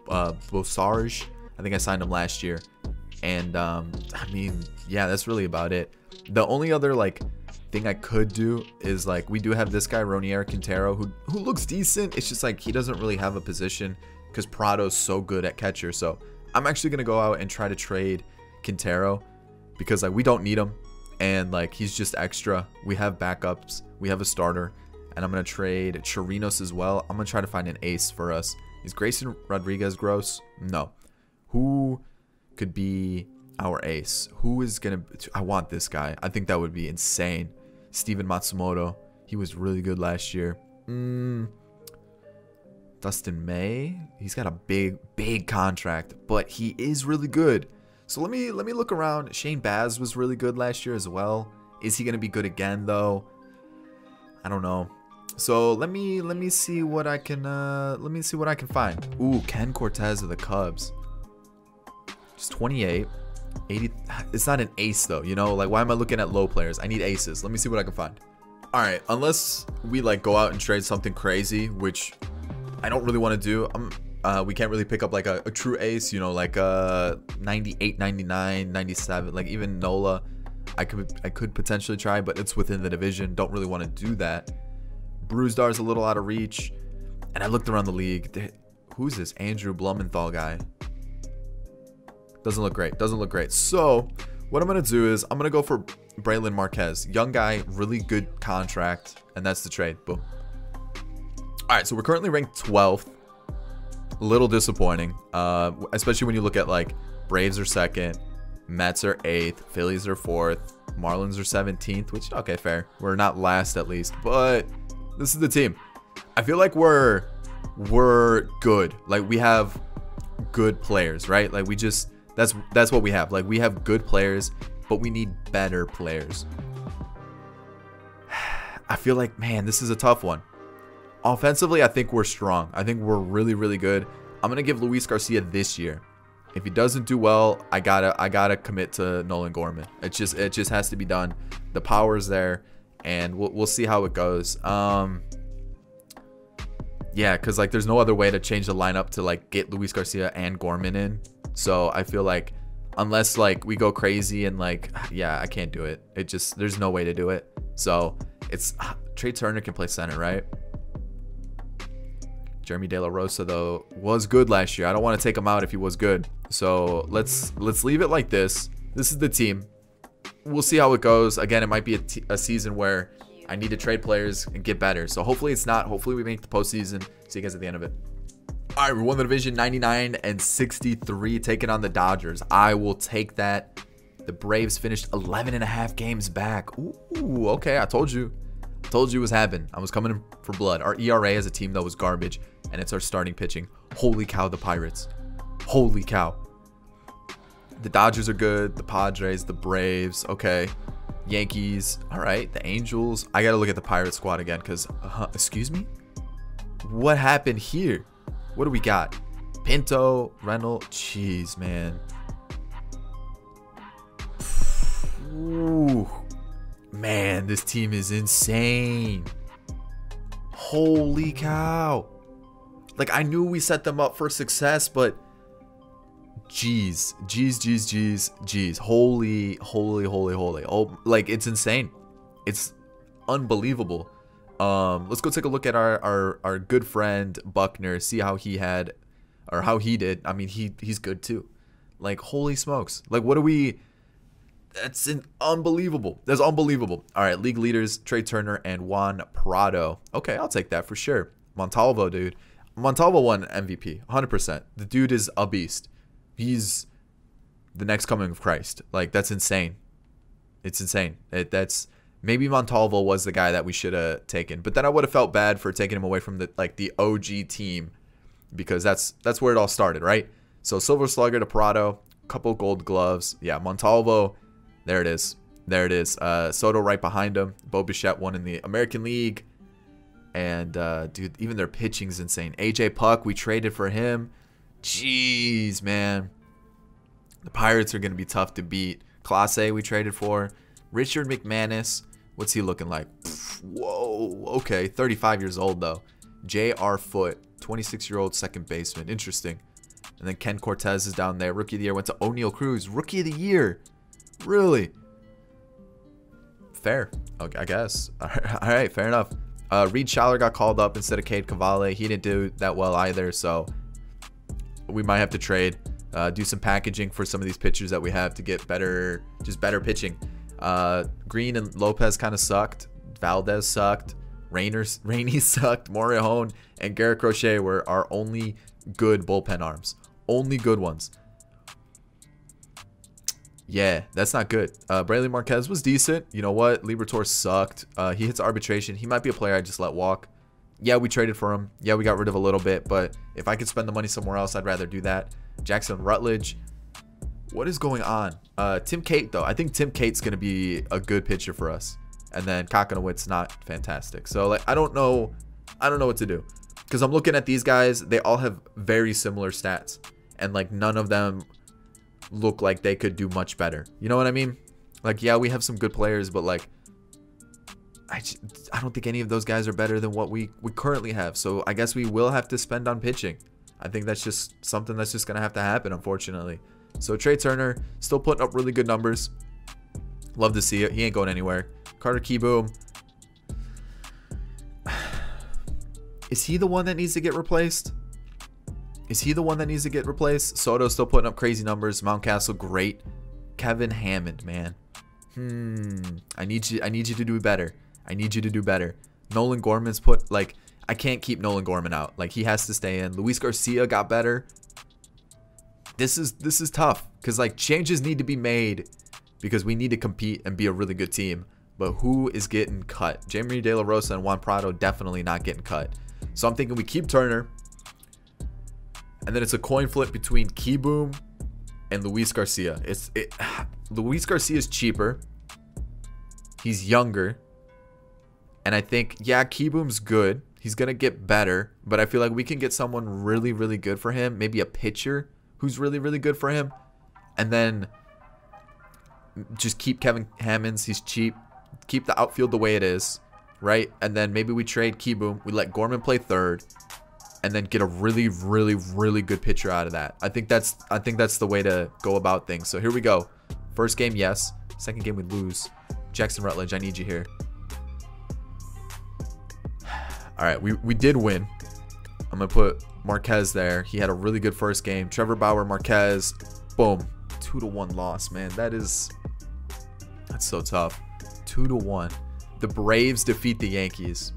Bosarge. I think I signed him last year. And I mean, yeah, that's really about it. The only other like thing I could do is like we do have this guy Ronier Quintero who looks decent. It's just like he doesn't really have a position because Prado's so good at catcher. So I'm actually gonna go out and try to trade Quintero because like we don't need him, and like he's just extra. We have backups, we have a starter, and I'm gonna trade Chirinos as well. I'm gonna try to find an ace for us. Is Grayson Rodriguez gross? No. Who could be our ace? Who is gonna? I want this guy. I think that would be insane. Steven Matsumoto. He was really good last year. Dustin May. He's got a big contract, but he is really good. So let me look around. Shane Baz was really good last year as well. Is he gonna be good again though? I don't know. So let me see what I can find. Ooh, Ken Cortez of the Cubs. Just 28. 80. It's not an ace though, you know, like why am I looking at low players? I need aces. Let me see what I can find. All right, unless we like go out and trade something crazy, which I don't really want to do. We can't really pick up like a true ace, you know, like 98, 99, 97, like even Nola. I could potentially try, but it's within the division. Don't really want to do that. Brewstar's a little out of reach, and I looked around the league. Who's this Andrew Blumenthal guy? Doesn't look great. Doesn't look great. So what I'm going to do is I'm going to go for Braylon Marquez. Young guy, really good contract. And that's the trade. Boom. All right. So we're currently ranked 12th. A little disappointing. Especially when you look at like Braves are 2nd. Mets are 8th. Phillies are 4th. Marlins are 17th. Which, okay, fair. We're not last at least. But this is the team. I feel like we're good. Like we have good players, right? Like we just... That's what we have. Like we have good players, but we need better players. I feel like, man, this is a tough one. Offensively, I think we're strong. I think we're really, really good. I'm gonna give Luis Garcia this year. If he doesn't do well, I gotta commit to Nolan Gorman. It just has to be done. The power's there, and we'll see how it goes. Yeah, because like there's no other way to change the lineup to like get Luis Garcia and Gorman in. So I feel like unless like we go crazy and like, yeah, I can't do it. There's no way to do it. So it's Trey Turner can play center, right? Jeremy De La Rosa though was good last year. I don't want to take him out if he was good. So let's leave it like this. This is the team. We'll see how it goes. Again, it might be a season where I need to trade players and get better. So hopefully it's not. Hopefully we make the postseason. See you guys at the end of it. All right, we won the division 99-63, taking on the Dodgers. I will take that. The Braves finished 11.5 games back. Ooh, okay, I told you. I told you it was happening. I was coming in for blood. Our ERA as a team, though, was garbage, and it's our starting pitching. Holy cow, the Pirates. Holy cow. The Dodgers are good. The Padres, the Braves, okay. Yankees, all right. The Angels. I got to look at the Pirate squad again because, excuse me? What happened here? What do we got? Pinto, Reynolds. Jeez, man. Ooh. Man, this team is insane. Holy cow. Like, I knew we set them up for success, but jeez. Holy. Oh, like, it's insane. It's unbelievable. Let's go take a look at our good friend Buckner, see how he had or how he did. I mean, he's good too. Like, holy smokes. Like, what do we... That's unbelievable. That's unbelievable. All right, league leaders, Trey Turner and Juan Prado. Okay, I'll take that for sure. Montalvo, dude. Montalvo won MVP, 100%. The dude is a beast. He's the next coming of Christ. Like, that's insane. It's insane. That's... Maybe Montalvo was the guy that we should have taken. But then I would have felt bad for taking him away from the OG team. Because that's where it all started, right? So, Silver Slugger to Prado. Couple gold gloves. Yeah, Montalvo... There it is. There it is. Soto right behind him. Bo Bichette won in the American League. And, dude, even their pitching's insane. AJ Puck, we traded for him. Jeez, man. The Pirates are going to be tough to beat. Clase, we traded for. Richard McManus, what's he looking like? Whoa, okay, 35 years old, though. J.R. Foote, 26-year-old second baseman. Interesting. And then Ken Cortez is down there. Rookie of the year went to O'Neal Cruz. Rookie of the year. Really? Fair, okay, I guess. All right, fair enough. Reed Schaller got called up instead of Cade Cavalli. He didn't do that well either, so we might have to trade. Do some packaging for some of these pitchers that we have to get better, just better pitching. Green and Lopez kind of sucked. Valdez sucked. Rainey sucked. Morejon and Garrett Crochet were our only good bullpen arms. Only good ones. Yeah, that's not good. Braylon Marquez was decent. You know what? Liberatore sucked. He hits arbitration. He might be a player I just let walk. Yeah, we traded for him. Yeah, we got rid of a little bit. But if I could spend the money somewhere else, I'd rather do that. Jackson Rutledge. What is going on? Tim Cate, though. I think Tim Cate's going to be a good pitcher for us. And then Kakanowitz's not fantastic. So, like, I don't know what to do. Because I'm looking at these guys. They all have very similar stats. And, like, none of them look like they could do much better. You know what I mean? Like, yeah, we have some good players, but like I don't think any of those guys are better than what we currently have. So I guess we will have to spend on pitching. I think that's just something that's just gonna have to happen, unfortunately. So Trey Turner still putting up really good numbers. Love to see it. He ain't going anywhere. Carter Kieboom. Is he the one that needs to get replaced? Is he the one that needs to get replaced? Soto still putting up crazy numbers. Mountcastle, great. Kevin Hammond, man. I need you to do better. I need you to do better. Nolan Gorman's put, like, I can't keep Nolan Gorman out. Like, he has to stay in. Luis Garcia got better. This is tough because, like, changes need to be made because we need to compete and be a really good team. But who is getting cut? Jamie De La Rosa and Juan Prado definitely not getting cut. So I'm thinking we keep Turner. And then it's a coin flip between Kieboom and Luis Garcia. Luis Garcia is cheaper. He's younger. And I think, yeah, Kieboom's good. He's going to get better. But I feel like we can get someone really, really good for him. Maybe a pitcher who's really, really good for him. And then just keep Kevin Hammonds. He's cheap. Keep the outfield the way it is. Right? And then maybe we trade Kieboom. We let Gorman play third. And then get a really, really, really good pitcher out of that. I think that's the way to go about things. So here we go. First game, yes. Second game, we lose. Jackson Rutledge, I need you here. All right, we did win. I'm going to put Marquez there. He had a really good first game. Trevor Bauer, Marquez. Boom. 2-1 loss, man. That's so tough. 2-1. The Braves defeat the Yankees.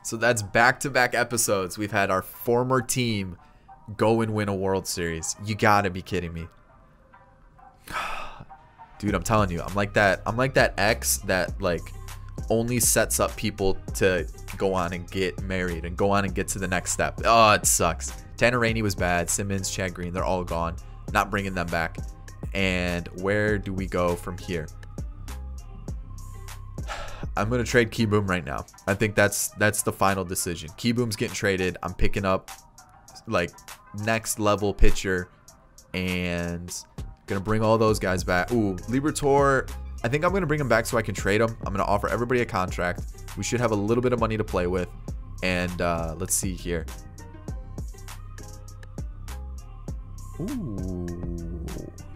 So that's back-to-back episodes. We've had our former team go and win a World Series. You gotta be kidding me. Dude, I'm telling you, I'm like that ex that like only sets up people to go on and get married and go on and get to the next step. Oh, it sucks. Tanner Rainey was bad. Simmons, Chad Green, they're all gone. Not bringing them back. And where do we go from here? I'm going to trade Kieboom right now. I think that's the final decision. Kieboom's getting traded. I'm picking up like next level pitcher and going to bring all those guys back. Ooh, Liberatore. I think I'm going to bring him back so I can trade him. I'm going to offer everybody a contract. We should have a little bit of money to play with. And let's see here.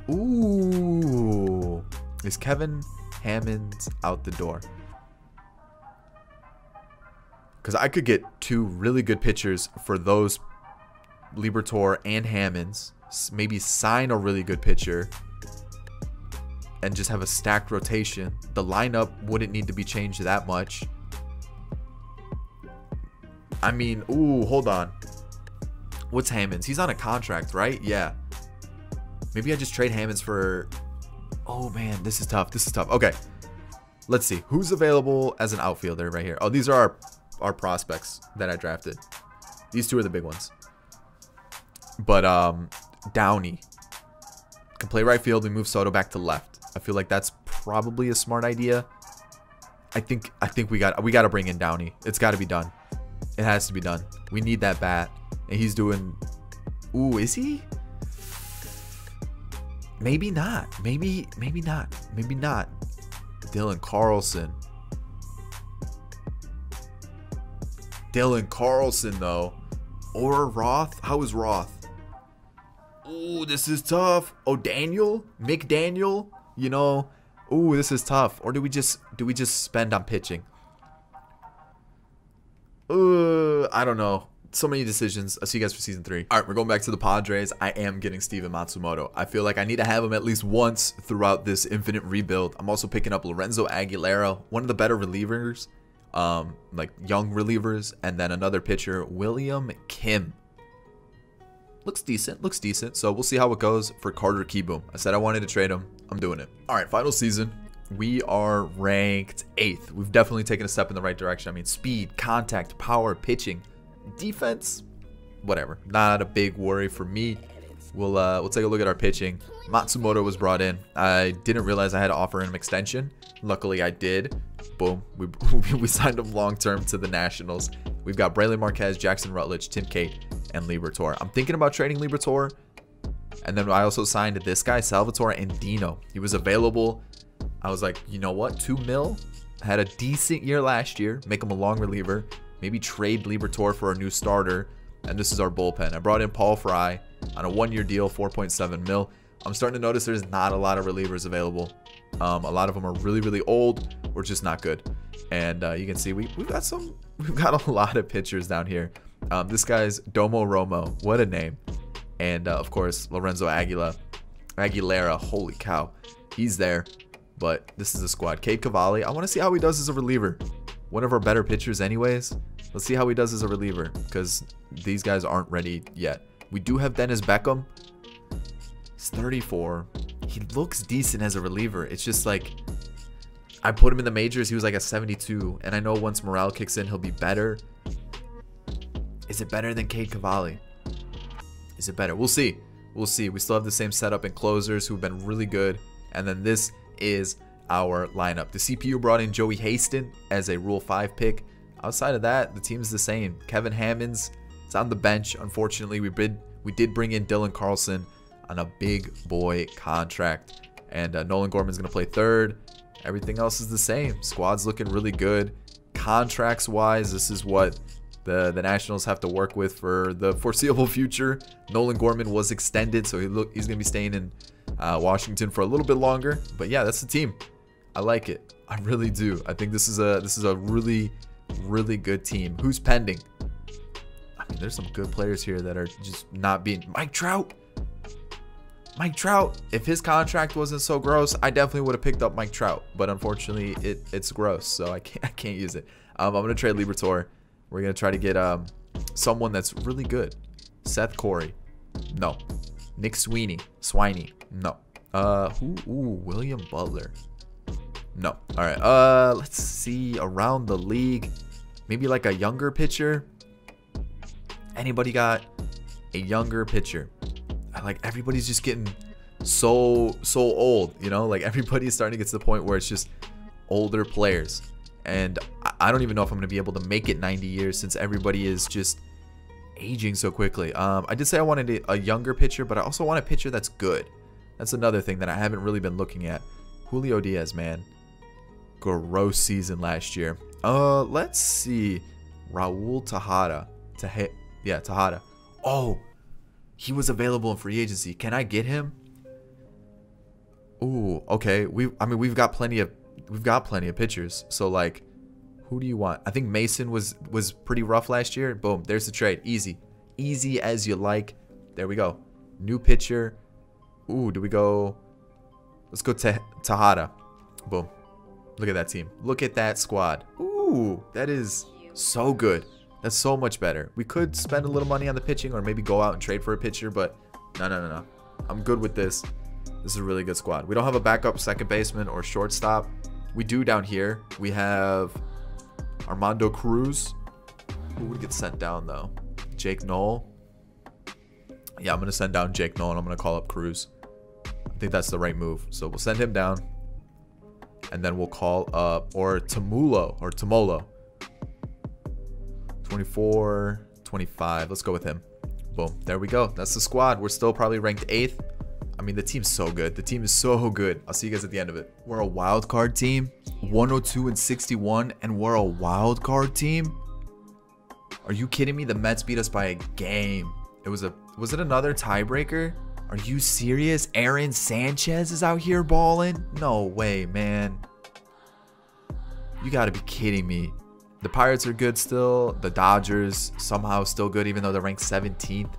Ooh. Is Kevin Hammond out the door? Because I could get two really good pitchers for those Liberatore and Hammonds. Maybe sign a really good pitcher and just have a stacked rotation. The lineup wouldn't need to be changed that much. I mean, ooh, hold on. What's Hammonds? He's on a contract, right? Yeah. Maybe I just trade Hammonds for... Oh, man, this is tough. This is tough. Okay. Let's see. Who's available as an outfielder right here? Oh, these are our prospects that I drafted. These two are the big ones. But Downey can play right field. We move Soto back to left. I feel like that's probably a smart idea. I think we got to bring in Downey. It's got to be done. It has to be done. We need that bat. And he's doing... Ooh, is he? Maybe not. Maybe not. Maybe not. Dylan Carlson. Dylan Carlson, though. Or Roth? How is Roth? Ooh, this is tough. Oh, Daniel? McDaniel? You know... Ooh, this is tough. Or do we just spend on pitching? I don't know. So many decisions. I'll see you guys for season 3. All right, we're going back to the Padres. I am getting Steven Matsumoto. I feel like I need to have him at least once throughout this infinite rebuild. I'm also picking up Lorenzo Aguilera, one of the better relievers, like young relievers, and then another pitcher, William Kim. Looks decent. Looks decent. So we'll see how it goes for Carter Kieboom. I said I wanted to trade him. I'm doing it. All right, final season. We are ranked 8th. We've definitely taken a step in the right direction. I mean, speed, contact, power, pitching, defense, whatever. Not a big worry for me. We'll take a look at our pitching. Matsumoto was brought in. I didn't realize I had to offer him extension. Luckily, I did. Boom. We signed him long-term to the Nationals. We've got Braylon Marquez, Jackson Rutledge, Tim Cate, and Liberatore. I'm thinking about trading Liberatore. And then I also signed this guy, Salvatore Andino. He was available. I was like, you know what? $2 million. Had a decent year last year. Make him a long reliever. Maybe trade Liberatore for a new starter. And this is our bullpen. I brought in Paul Fry on a 1-year deal, $4.7 million. I'm starting to notice there's not a lot of relievers available. A lot of them are really, really old or just not good. And you can see we've got a lot of pitchers down here. This guy's Domo Romo. What a name. And of course, Lorenzo Aguilera. Holy cow. He's there. But this is a squad. Cade Cavalli. I want to see how he does as a reliever. One of our better pitchers anyways. Let's see how he does as a reliever, because these guys aren't ready yet. We do have Dennis Beckham. He's 34. He looks decent as a reliever. It's just like, I put him in the majors. He was like a 72. And I know once morale kicks in, he'll be better. Is it better than Cade Cavalli? Is it better? We'll see. We'll see. We still have the same setup and closers who've been really good. And then this is our lineup. The CPU brought in Joey Haston as a Rule 5 pick. Outside of that, the team's the same. Kevin Hammonds is on the bench. Unfortunately, we did bring in Dylan Carlson on a big boy contract. And Nolan Gorman's going to play third. Everything else is the same. Squad's looking really good. Contracts-wise, this is what the Nationals have to work with for the foreseeable future. Nolan Gorman was extended, so he's going to be staying in Washington for a little bit longer. But yeah, that's the team. I like it. I really do. I think this is a really, really good team. Who's pending? I mean, there's some good players here that are just not being... Mike Trout. If his contract wasn't so gross, I definitely would have picked up Mike Trout. But unfortunately, it's gross, so I can't use it. I'm going to trade Liberatore. We're going to try to get someone that's really good. Seth Corey. No. Nick Sweeney. No. William Butler. No. All right. Let's see around the league. Maybe like a younger pitcher. Anybody got a younger pitcher? Like everybody's just getting so old, you know? Like everybody's starting to get to the point where it's just older players. And I don't even know if I'm going to be able to make it 90 years since everybody is just aging so quickly. I did say I wanted a younger pitcher, but I also want a pitcher that's good. That's another thing that I haven't really been looking at. Julio Diaz, man. Gross season last year. Let's see. Raul Tejada. Tejada. Oh, he was available in free agency. Can I get him? Ooh, okay. We've got plenty of pitchers. So like, who do you want? I think Mason was pretty rough last year. Boom, there's the trade. Easy as you like. There we go. New pitcher. Ooh, do we go? Let's go Tejada. Boom. Look at that team. Look at that squad. Ooh, that is so good. That's so much better. We could spend a little money on the pitching or maybe go out and trade for a pitcher, but no. I'm good with this. This is a really good squad. We don't have a backup second baseman or shortstop. We do down here. We have Armando Cruz. Who would get sent down, though? Jake Knoll. Yeah, I'm going to send down Jake Knoll, and I'm going to call up Cruz. I think that's the right move. So we'll send him down. And then we'll call up, or Tomolo. 24, 25. Let's go with him. Boom. There we go. That's the squad. We're still probably ranked 8th. I mean, the team's so good. The team is so good. I'll see you guys at the end of it. We're a wild card team. 102 and 61, and we're a wild card team? Are you kidding me? The Mets beat us by a game. Was it another tiebreaker? Are you serious? Aaron Sanchez is out here balling? No way, man. You gotta be kidding me. The Pirates are good still. The Dodgers somehow still good, even though they're ranked 17th.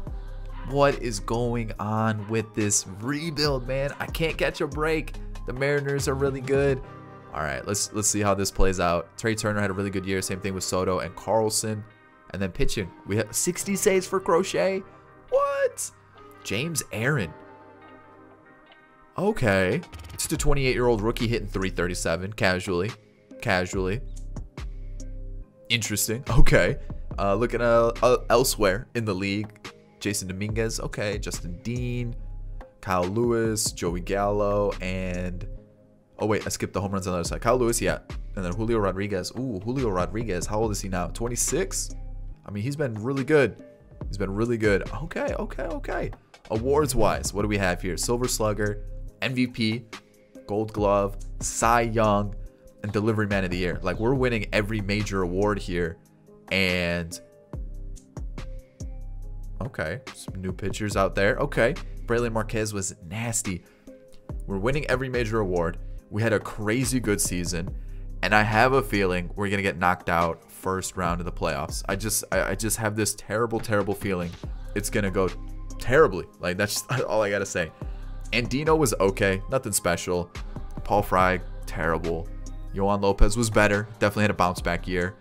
What is going on with this rebuild, man? I can't catch a break. The Mariners are really good. All right, let's see how this plays out. Trey Turner had a really good year. Same thing with Soto and Carlson. And then pitching, we have 60 saves for Crochet. What? James Aaron. Okay. It's the 28-year-old rookie hitting 337 casually. Interesting. Okay. Looking elsewhere in the league. Jason Dominguez. Okay. Justin Dean. Kyle Lewis. Joey Gallo. And... oh, wait. I skipped the home runs on the other side. Kyle Lewis, yeah. And then Julio Rodriguez. Ooh, Julio Rodriguez. How old is he now? 26? I mean, he's been really good. He's been really good. Okay. Awards-wise, what do we have here? Silver Slugger, MVP, Gold Glove, Cy Young, and Delivery Man of the Year. Like, we're winning every major award here. And... okay, some new pitchers out there. Okay, Braylon Marquez was nasty. We're winning every major award. We had a crazy good season. And I have a feeling we're going to get knocked out first round of the playoffs. I just have this terrible feeling it's going to go terribly. Like, that's just all I got to say. Andino was okay. Nothing special. Paul Fry, terrible. Yohan Lopez was better. Definitely had a bounce back year.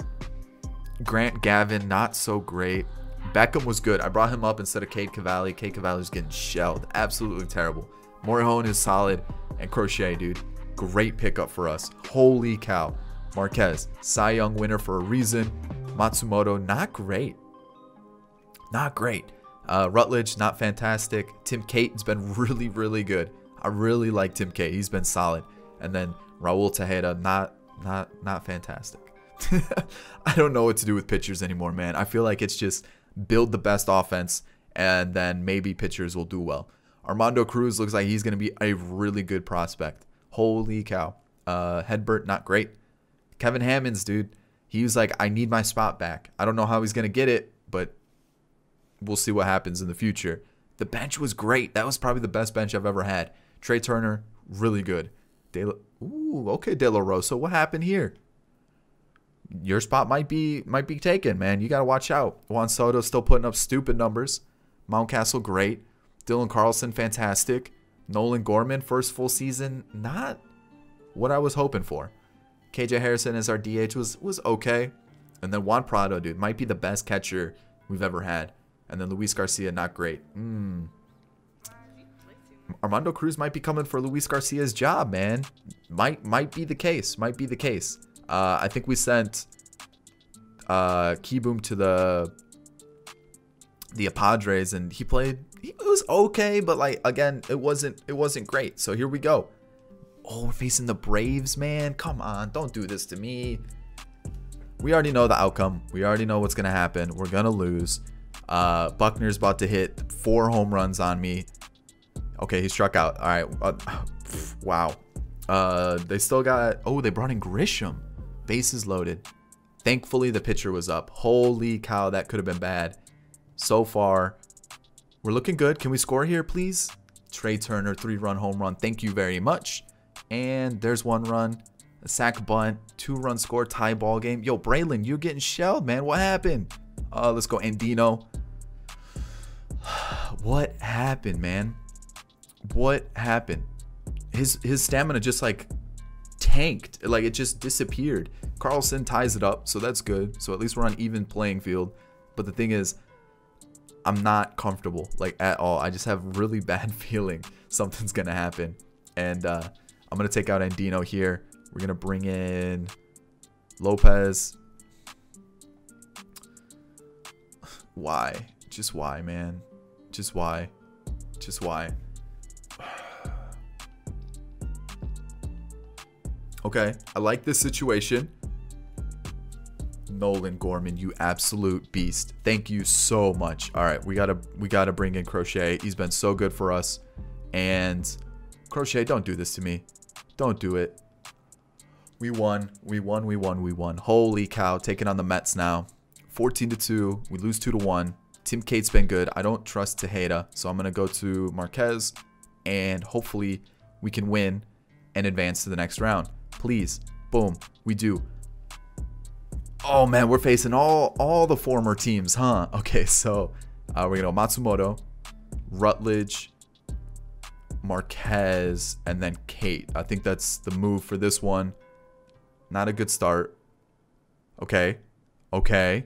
Grant Gavin, not so great. Beckham was good. I brought him up instead of Cade Cavalli. Cade Cavalli's getting shelled. Absolutely terrible. Morejon is solid. And Crochet, dude. Great pickup for us. Holy cow. Marquez, Cy Young winner for a reason. Matsumoto, not great. Rutledge, not fantastic. Tim Caton's been really good. I really like Tim Cate. He's been solid. And then Raul Tejeda, not fantastic. I don't know what to do with pitchers anymore, man. I feel like it's just build the best offense and then maybe pitchers will do well. Armando Cruz looks like he's going to be a really good prospect. Holy cow. Hedbert, not great. Kevin Hammonds, dude. He was like, I need my spot back. I don't know how he's going to get it, but we'll see what happens in the future. The bench was great. That was probably the best bench I've ever had. Trey Turner, really good. Okay, De La Rosa. What happened here? Your spot might be taken, man. You got to watch out. Juan Soto still putting up stupid numbers. Mountcastle, great. Dylan Carlson, fantastic. Nolan Gorman, first full season, not what I was hoping for. KJ Harrison as our DH was okay. And then Juan Prado, dude, might be the best catcher we've ever had. And then Luis Garcia, not great. Armando Cruz might be coming for Luis Garcia's job, man. Might be the case. I think we sent Keyboom to the Padres, and he played. It was okay, but like again, it wasn't great. So here we go. Oh, we're facing the Braves, man. Come on, don't do this to me. We already know the outcome. We already know what's gonna happen. We're gonna lose. Buckner's about to hit 4 home runs on me. Okay, he struck out. All right. Wow. They still got. Oh, they brought in Grisham. Bases loaded. Thankfully, the pitcher was up. Holy cow, that could have been bad. So far, we're looking good. Can we score here, please? Trey Turner, 3-run home run. Thank you very much. And there's 1 run. A sack bunt. 2-run score. Tie ball game. Yo, Braylon, you're getting shelled, man. What happened? Let's go Andino. What happened, man? What happened? His stamina just like tanked. Like it just disappeared. Carlson ties it up, so that's good. So at least we're on even playing field. But the thing is, I'm not comfortable like at all. I just have really bad feeling something's gonna happen. And I'm gonna take out Andino here. We're gonna bring in Lopez. Why? Just why, man? Just why? Okay, I like this situation. Nolan Gorman, you absolute beast. Thank you so much. All right, we gotta bring in Crochet. He's been so good for us. And Crochet, don't do this to me. Don't do it. We won. Holy cow, taking on the Mets now. 14-2. We lose 2-1. Tim Cate's been good. I don't trust Tejeda, so I'm gonna go to Marquez, and hopefully we can win and advance to the next round. Please. Boom. We do. Oh man, we're facing all the former teams, huh? Okay, so we're gonna go Matsumoto, Rutledge, Marquez, and then Kate. I think that's the move for this one. Not a good start. Okay. Okay.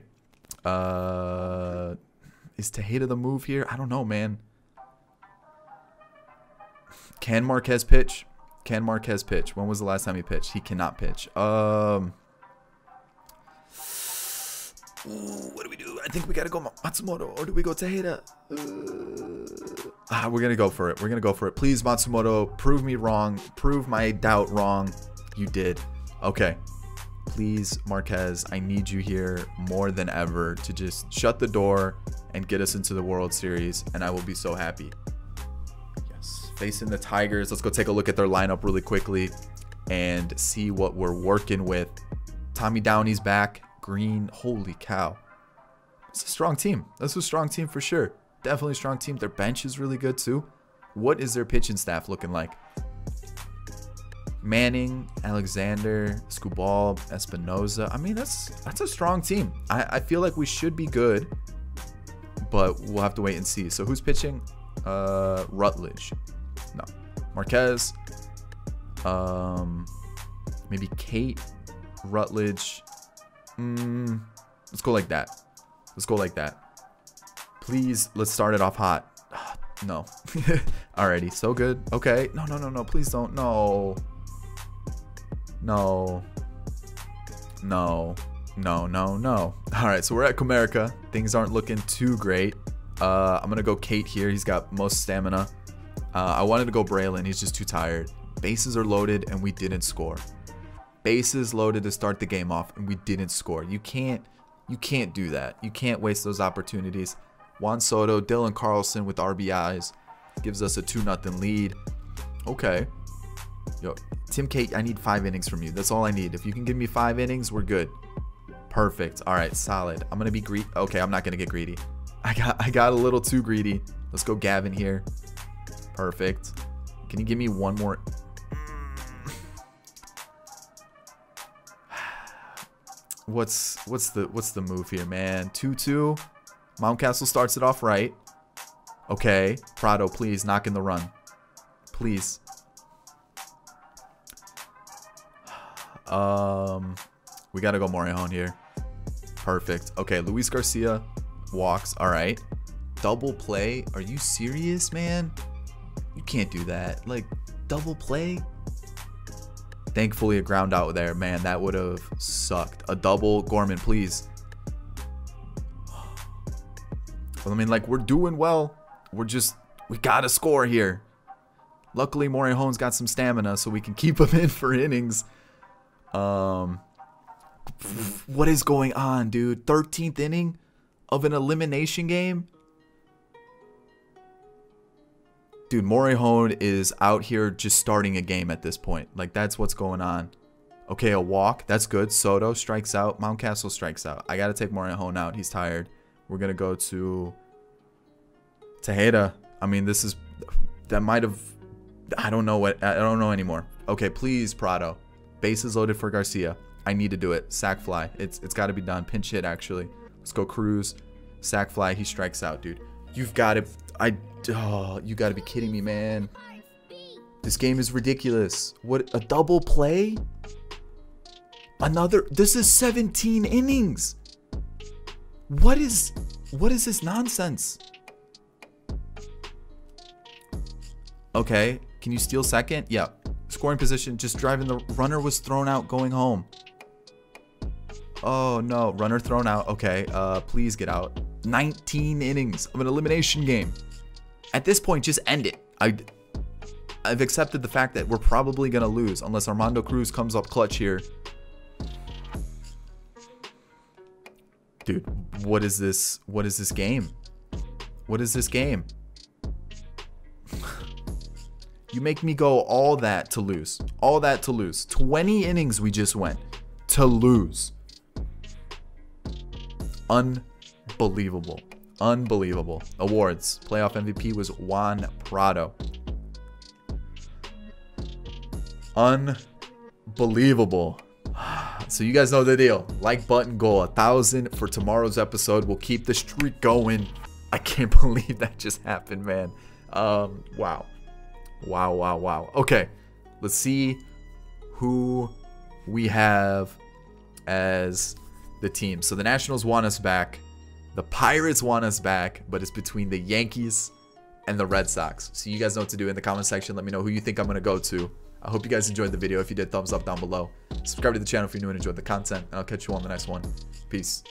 Is Tejeda the move here? I don't know, man. Can Marquez pitch? Can Marquez pitch? When was the last time he pitched? He cannot pitch. Ooh, what do we do? I think we gotta go Matsumoto, or do we go Tejeda? We're gonna go for it. We're gonna go for it. Please, Matsumoto, prove me wrong. Prove my doubt wrong. You did. Okay. Please, Marquez, I need you here more than ever to just shut the door and get us into the World Series, and I will be so happy. Yes. Facing the Tigers. Let's go take a look at their lineup really quickly and see what we're working with. Tommy Downey's back. Green, holy cow. It's a strong team. That's a strong team for sure. Definitely a strong team. Their bench is really good too. What is their pitching staff looking like? Manning, Alexander, Scubal, Espinoza. I mean, that's a strong team. I feel like we should be good, but we'll have to wait and see. So who's pitching? Rutledge. No. Marquez. Maybe Kate, Rutledge. Let's go like that. Let's go like that. Please, let's start it off hot. No. Alrighty, so good. Okay. No, no, no, no. Please don't. No. No. No. No, no, no. Alright, so we're at Comerica. Things aren't looking too great. I'm going to go Kate here. He's got most stamina. I wanted to go Braylon. He's just too tired. Bases are loaded, and we didn't score. Bases loaded to start the game off, and we didn't score. You can't do that. You can't waste those opportunities. Juan Soto, Dylan Carlson with RBIs gives us a 2-0 lead. Okay. Yo, Tim Cate, I need 5 innings from you. That's all I need. If you can give me 5 innings, we're good. Perfect. All right, solid. I'm gonna be greedy. Okay, I'm not gonna get greedy. I got a little too greedy. Let's go Gavin here. Perfect. Can you give me one more? What's the move here, man? 2-2. Mountcastle starts it off right. Okay, Prado, please knock in the run, please. We gotta go Morejon here. Perfect. Okay, Luis Garcia walks. All right, double play. Are you serious, man? You can't do that. Like, double play. Thankfully, a ground out there, man. That would have sucked. A double, Gorman, please. Well, I mean, like, we're doing well. We gotta score here. Luckily, Morejon's got some stamina, so we can keep him in for innings. What is going on, dude? 13th inning of an elimination game? Dude, Morejon is out here just starting a game at this point. Like, that's what's going on. Okay, a walk. That's good. Soto strikes out. Mountcastle strikes out. I got to take Morejon out. He's tired. We're going to go to Tejeda. I mean, this is... That might have... I don't know what... I don't know anymore. Okay, please, Prado. Bases loaded for Garcia. I need to do it. Sack fly. It's got to be done. Pinch hit, actually. Let's go Cruz. Sack fly. He strikes out, dude. You've got to... Oh, you got to be kidding me, man. This game is ridiculous. What? A double play? Another... This is 17 innings. What is this nonsense? Okay. Can you steal second? Yeah. Scoring position. Just driving. The runner was thrown out going home. Oh, no. Runner thrown out. Okay. Please get out. 19 innings of an elimination game. At this point, just end it. I've accepted the fact that we're probably going to lose unless Armando Cruz comes up clutch here. Dude, what is this? What is this game? What is this game? You make me go all that to lose. All that to lose. 20 innings we just went to lose. Unbelievable. Unbelievable. Awards. Playoff MVP was Juan Prado. Unbelievable. So you guys know the deal. Like button, goal. 1,000 for tomorrow's episode. We'll keep the streak going. I can't believe that just happened, man. Wow. Wow. Okay. Let's see who we have as the team. So the Nationals want us back. The Pirates want us back, but it's between the Yankees and the Red Sox. So you guys know what to do in the comment section. Let me know who you think I'm going to go to. I hope you guys enjoyed the video. If you did, thumbs up down below. Subscribe to the channel if you're new and enjoyed the content. And I'll catch you on the next one. Peace.